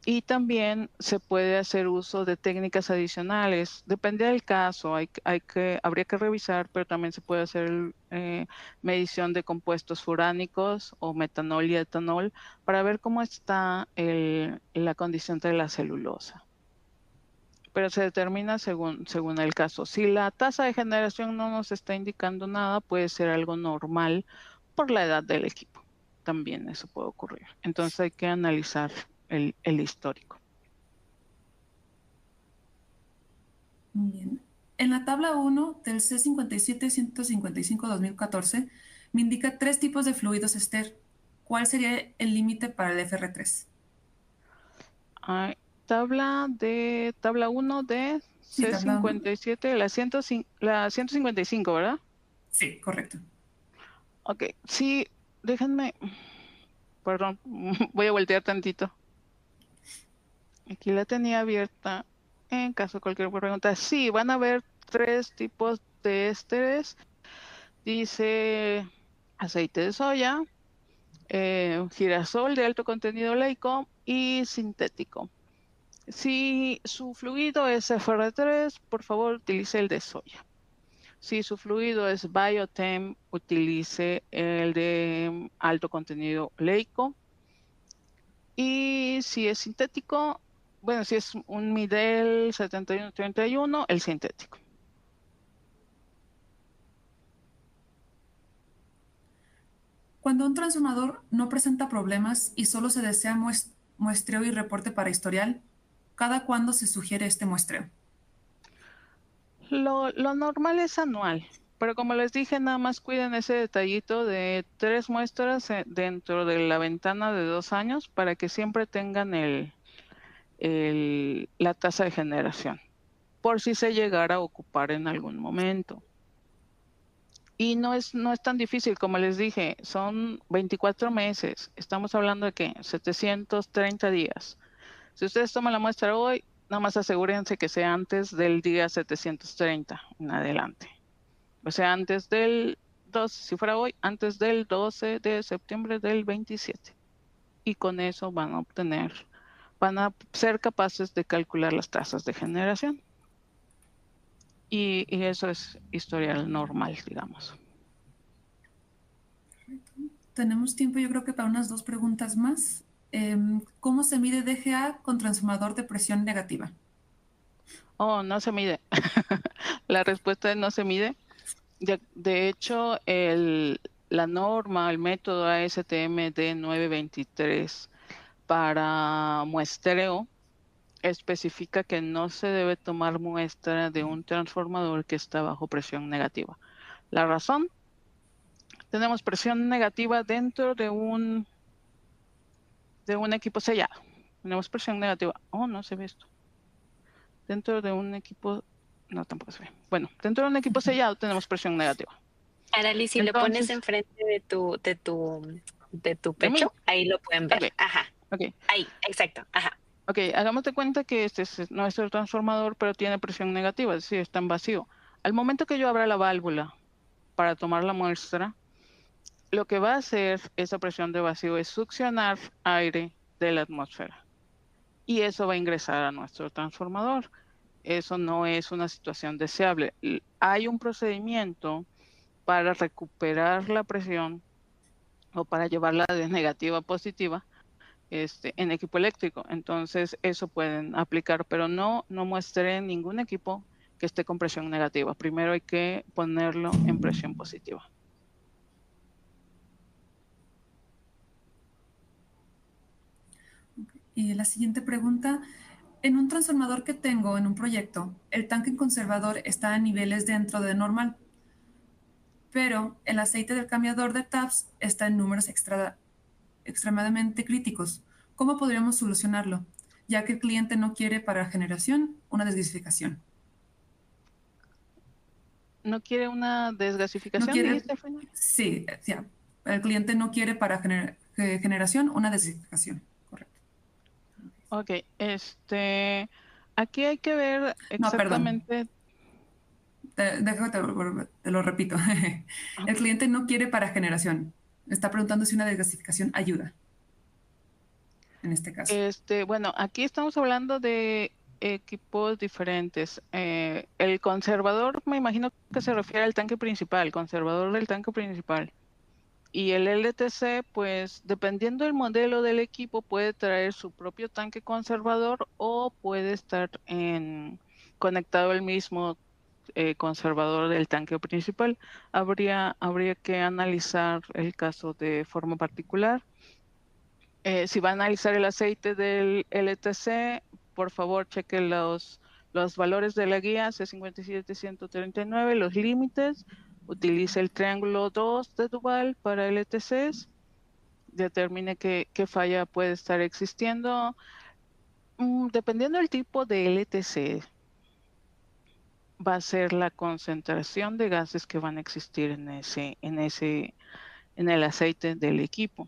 Y también se puede hacer uso de técnicas adicionales. Depende del caso, habría que revisar, pero también se puede hacer medición de compuestos furánicos o metanol y etanol para ver cómo está la condición de la celulosa. Pero se determina según el caso. Si la tasa de generación no nos está indicando nada, puede ser algo normal por la edad del equipo. También eso puede ocurrir. Entonces hay que analizar el histórico. Muy bien. En la tabla 1 del C57-155-2014 me indica 3 tipos de fluidos ester. ¿Cuál sería el límite para el FR3? Hay tabla 1 de Sí, tabla 1. C57, la 155, ¿verdad? Sí, correcto. Ok, sí, déjenme, perdón, voy a voltear tantito. Aquí la tenía abierta en caso de cualquier pregunta. Sí, van a haber 3 tipos de ésteres. Dice aceite de soya, girasol de alto contenido oleico y sintético. Si su fluido es FR3, por favor utilice el de soya. Si su fluido es Biotem, utilice el de alto contenido oleico. Y si es sintético, bueno, si es un Midel 7131, el sintético. Cuando un transformador no presenta problemas y solo se desea muestreo y reporte para historial, ¿cada cuándo se sugiere este muestreo? Lo normal es anual, pero como les dije, nada más cuiden ese detallito de 3 muestras dentro de la ventana de 2 años para que siempre tengan la tasa de generación, por si se llegara a ocupar en algún momento. Y no es tan difícil, como les dije, son 24 meses, estamos hablando de que 730 días. Si ustedes toman la muestra hoy, nada más asegúrense que sea antes del día 730 en adelante. O sea, antes del 12, si fuera hoy, antes del 12 de septiembre del 27. Y con eso van a ser capaces de calcular las tasas de generación. Y eso es historial normal, digamos. Tenemos tiempo, yo creo que para unas 2 preguntas más. ¿Cómo se mide DGA con transformador de presión negativa? Oh, no se mide. La respuesta es no se mide. De hecho, la norma, el método ASTM D923 para muestreo especifica que no se debe tomar muestra de un transformador que está bajo presión negativa. La razón, tenemos presión negativa dentro de un equipo sellado. Tenemos presión negativa. Oh, no se ve esto. Dentro de un equipo, no, tampoco se ve. Bueno, dentro de un equipo sellado tenemos presión negativa. Arely, si lo pones enfrente de tu pecho, ahí lo pueden ver. Okay. Ajá. Okay. Ahí, exacto. Ajá. Ok, hagamos de cuenta que este es nuestro transformador, pero tiene presión negativa, es decir, está en vacío. Al momento que yo abra la válvula para tomar la muestra, lo que va a hacer esa presión de vacío es succionar aire de la atmósfera. Y eso va a ingresar a nuestro transformador. Eso no es una situación deseable. Hay un procedimiento para recuperar la presión o para llevarla de negativa a positiva en equipo eléctrico. Entonces, eso pueden aplicar, pero no muestren ningún equipo que esté con presión negativa. Primero hay que ponerlo en presión positiva. Y la siguiente pregunta, en un transformador que tengo en un proyecto, el tanque conservador está a niveles dentro de normal, pero el aceite del cambiador de taps está en números extremadamente críticos. ¿Cómo podríamos solucionarlo? Ya que el cliente no quiere para generación una desgasificación. ¿No quiere una desgasificación? ¿No quiere? Sí, ya. El cliente no quiere para generación una desgasificación. Correcto. Ok, aquí hay que ver exactamente... Déjame, te lo repito. El cliente no quiere para generación. Está preguntando si una desgasificación ayuda. En este caso. Bueno, aquí estamos hablando de equipos diferentes. El conservador, me imagino que se refiere al tanque principal, conservador del tanque principal. Y el LTC, pues, dependiendo del modelo del equipo, puede traer su propio tanque conservador o puede estar conectado al mismo conservador del tanque principal. Habría que analizar el caso de forma particular. Si va a analizar el aceite del LTC, por favor cheque los valores de la guía C57139, los límites. Utilice el triángulo 2 de Duval para LTCs. Determine qué falla puede estar existiendo. Dependiendo del tipo de LTC, va a ser la concentración de gases que van a existir en el aceite del equipo.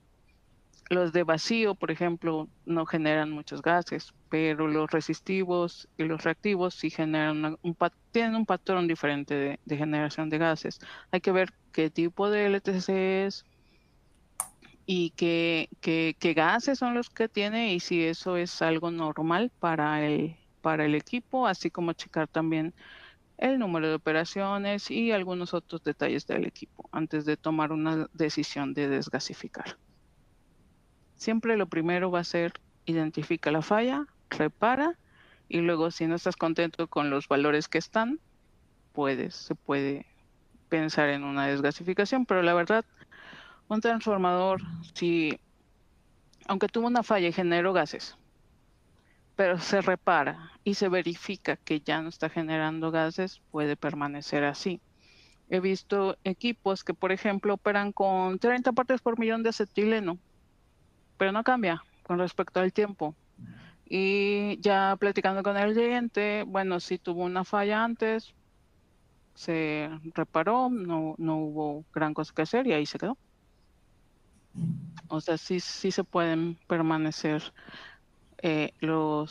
Los de vacío, por ejemplo, no generan muchos gases, pero los resistivos y los reactivos sí generan tienen un patrón diferente de generación de gases. Hay que ver qué tipo de LTC es y qué gases son los que tiene y si eso es algo normal para el equipo, así como checar también el número de operaciones y algunos otros detalles del equipo antes de tomar una decisión de desgasificar. Siempre lo primero va a ser identifica la falla, repara y luego si no estás contento con los valores que están, se puede pensar en una desgasificación, pero la verdad, un transformador, aunque tuvo una falla y generó gases, pero se repara y se verifica que ya no está generando gases, puede permanecer así. He visto equipos que, por ejemplo, operan con 30 partes por millón de acetileno, pero no cambia con respecto al tiempo. Y ya platicando con el cliente, bueno, sí tuvo una falla antes, se reparó, no hubo gran cosa que hacer y ahí se quedó. O sea, sí se pueden permanecer no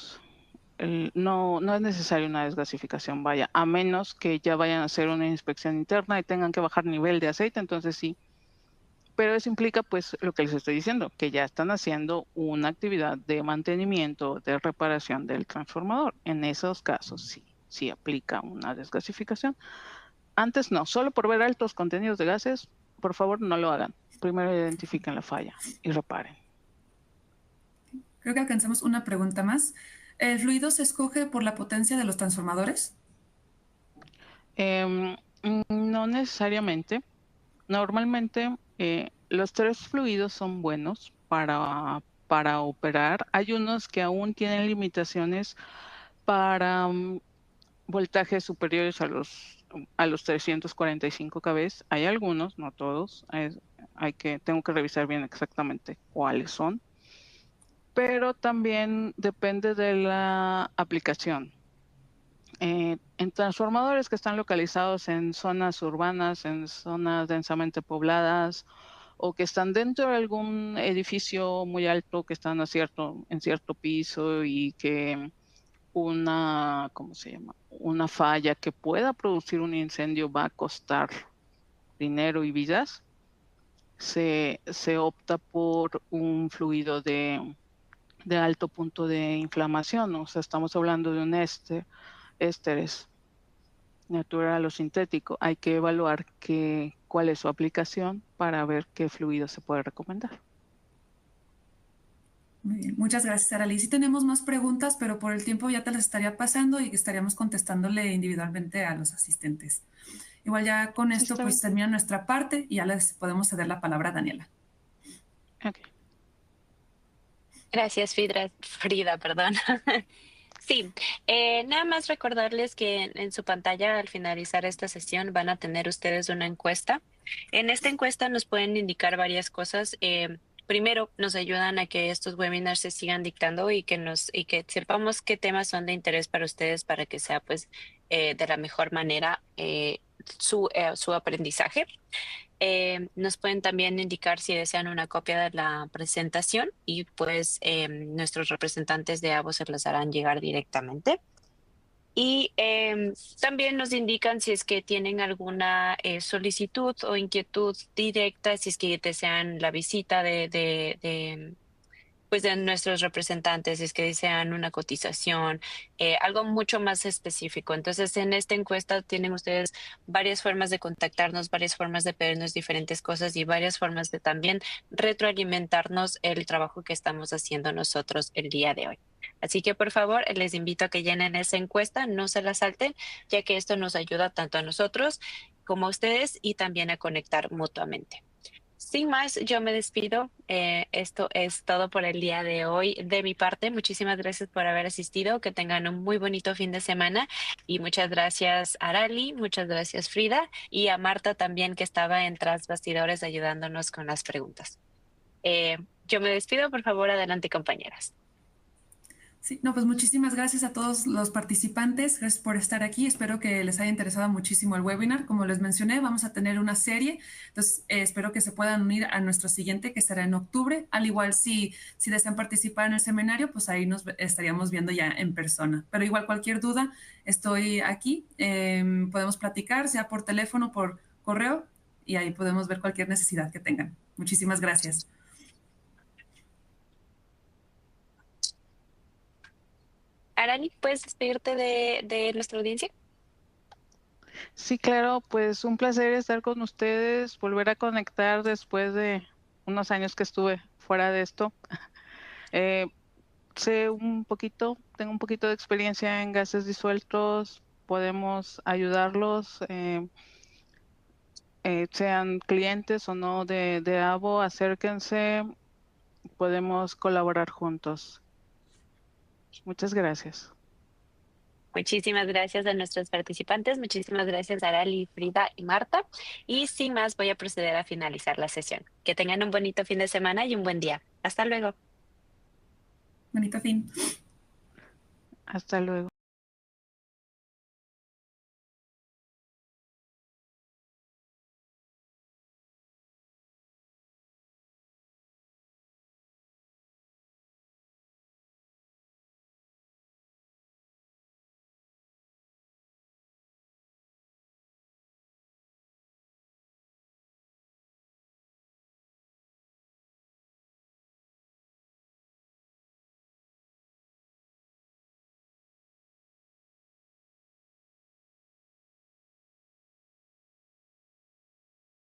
es necesario una desgasificación, vaya, a menos que ya vayan a hacer una inspección interna y tengan que bajar nivel de aceite, entonces sí. Pero eso implica, pues, lo que les estoy diciendo, que ya están haciendo una actividad de mantenimiento, de reparación del transformador. En esos casos sí aplica una desgasificación. Antes no, solo por ver altos contenidos de gases, por favor no lo hagan. Primero identifiquen la falla y reparen. Creo que alcanzamos una pregunta más. ¿El fluido se escoge por la potencia de los transformadores? No necesariamente. Normalmente los tres fluidos son buenos para operar. Hay unos que aún tienen limitaciones para voltajes superiores a los 345 kV. Hay algunos, no todos. Tengo que revisar bien exactamente cuáles son. Pero también depende de la aplicación. En transformadores que están localizados en zonas urbanas, en zonas densamente pobladas, o que están dentro de algún edificio muy alto, que están en cierto piso y que ¿cómo se llama? Una falla que pueda producir un incendio va a costar dinero y vidas, se opta por un fluido de alto punto de inflamación. O sea, estamos hablando de un ésteres natural o sintético. Hay que evaluar cuál es su aplicación para ver qué fluido se puede recomendar. Muy bien, muchas gracias, Arely. Sí tenemos más preguntas, pero por el tiempo ya te las estaría pasando y estaríamos contestándole individualmente a los asistentes. Igual ya con esto pues termina nuestra parte y ya les podemos ceder la palabra a Daniela. Okay. Gracias, Frida, perdón. Sí, nada más recordarles que en su pantalla al finalizar esta sesión van a tener ustedes una encuesta. En esta encuesta nos pueden indicar varias cosas. Primero, nos ayudan a que estos webinars se sigan dictando y que sepamos qué temas son de interés para ustedes para que sea pues de la mejor manera su aprendizaje. Nos pueden también indicar si desean una copia de la presentación y pues nuestros representantes de AVO se las harán llegar directamente. Y también nos indican si es que tienen alguna solicitud o inquietud directa, si es que desean la visita pues de nuestros representantes, si es que desean una cotización, algo mucho más específico. Entonces, en esta encuesta tienen ustedes varias formas de contactarnos, varias formas de pedirnos diferentes cosas y varias formas de también retroalimentarnos el trabajo que estamos haciendo nosotros el día de hoy. Así que, por favor, les invito a que llenen esa encuesta, no se la salten, ya que esto nos ayuda tanto a nosotros como a ustedes y también a conectar mutuamente. Sin más, yo me despido. Esto es todo por el día de hoy de mi parte. Muchísimas gracias por haber asistido. Que tengan un muy bonito fin de semana. Y muchas gracias a Arely, muchas gracias Frida y a Marta también que estaba en tras bastidores ayudándonos con las preguntas. Yo me despido. Por favor, adelante compañeras. Sí, no, pues muchísimas gracias a todos los participantes. Gracias por estar aquí. Espero que les haya interesado muchísimo el webinar. Como les mencioné, vamos a tener una serie. Entonces, espero que se puedan unir a nuestro siguiente, que será en octubre. Al igual, si desean participar en el seminario, pues ahí nos estaríamos viendo ya en persona. Pero igual, cualquier duda, estoy aquí. Podemos platicar, sea por teléfono, por correo, y ahí podemos ver cualquier necesidad que tengan. Muchísimas gracias. Arely, ¿puedes despedirte de nuestra audiencia? Sí, claro, pues un placer estar con ustedes, volver a conectar después de unos años que estuve fuera de esto. Tengo un poquito de experiencia en gases disueltos, podemos ayudarlos, sean clientes o no de AVO, acérquense, podemos colaborar juntos. Muchas gracias. Muchísimas gracias a nuestros participantes, muchísimas gracias a Arely, Frida y Marta. Y sin más, voy a proceder a finalizar la sesión. Que tengan un bonito fin de semana y un buen día. Hasta luego. Bonito fin. Hasta luego.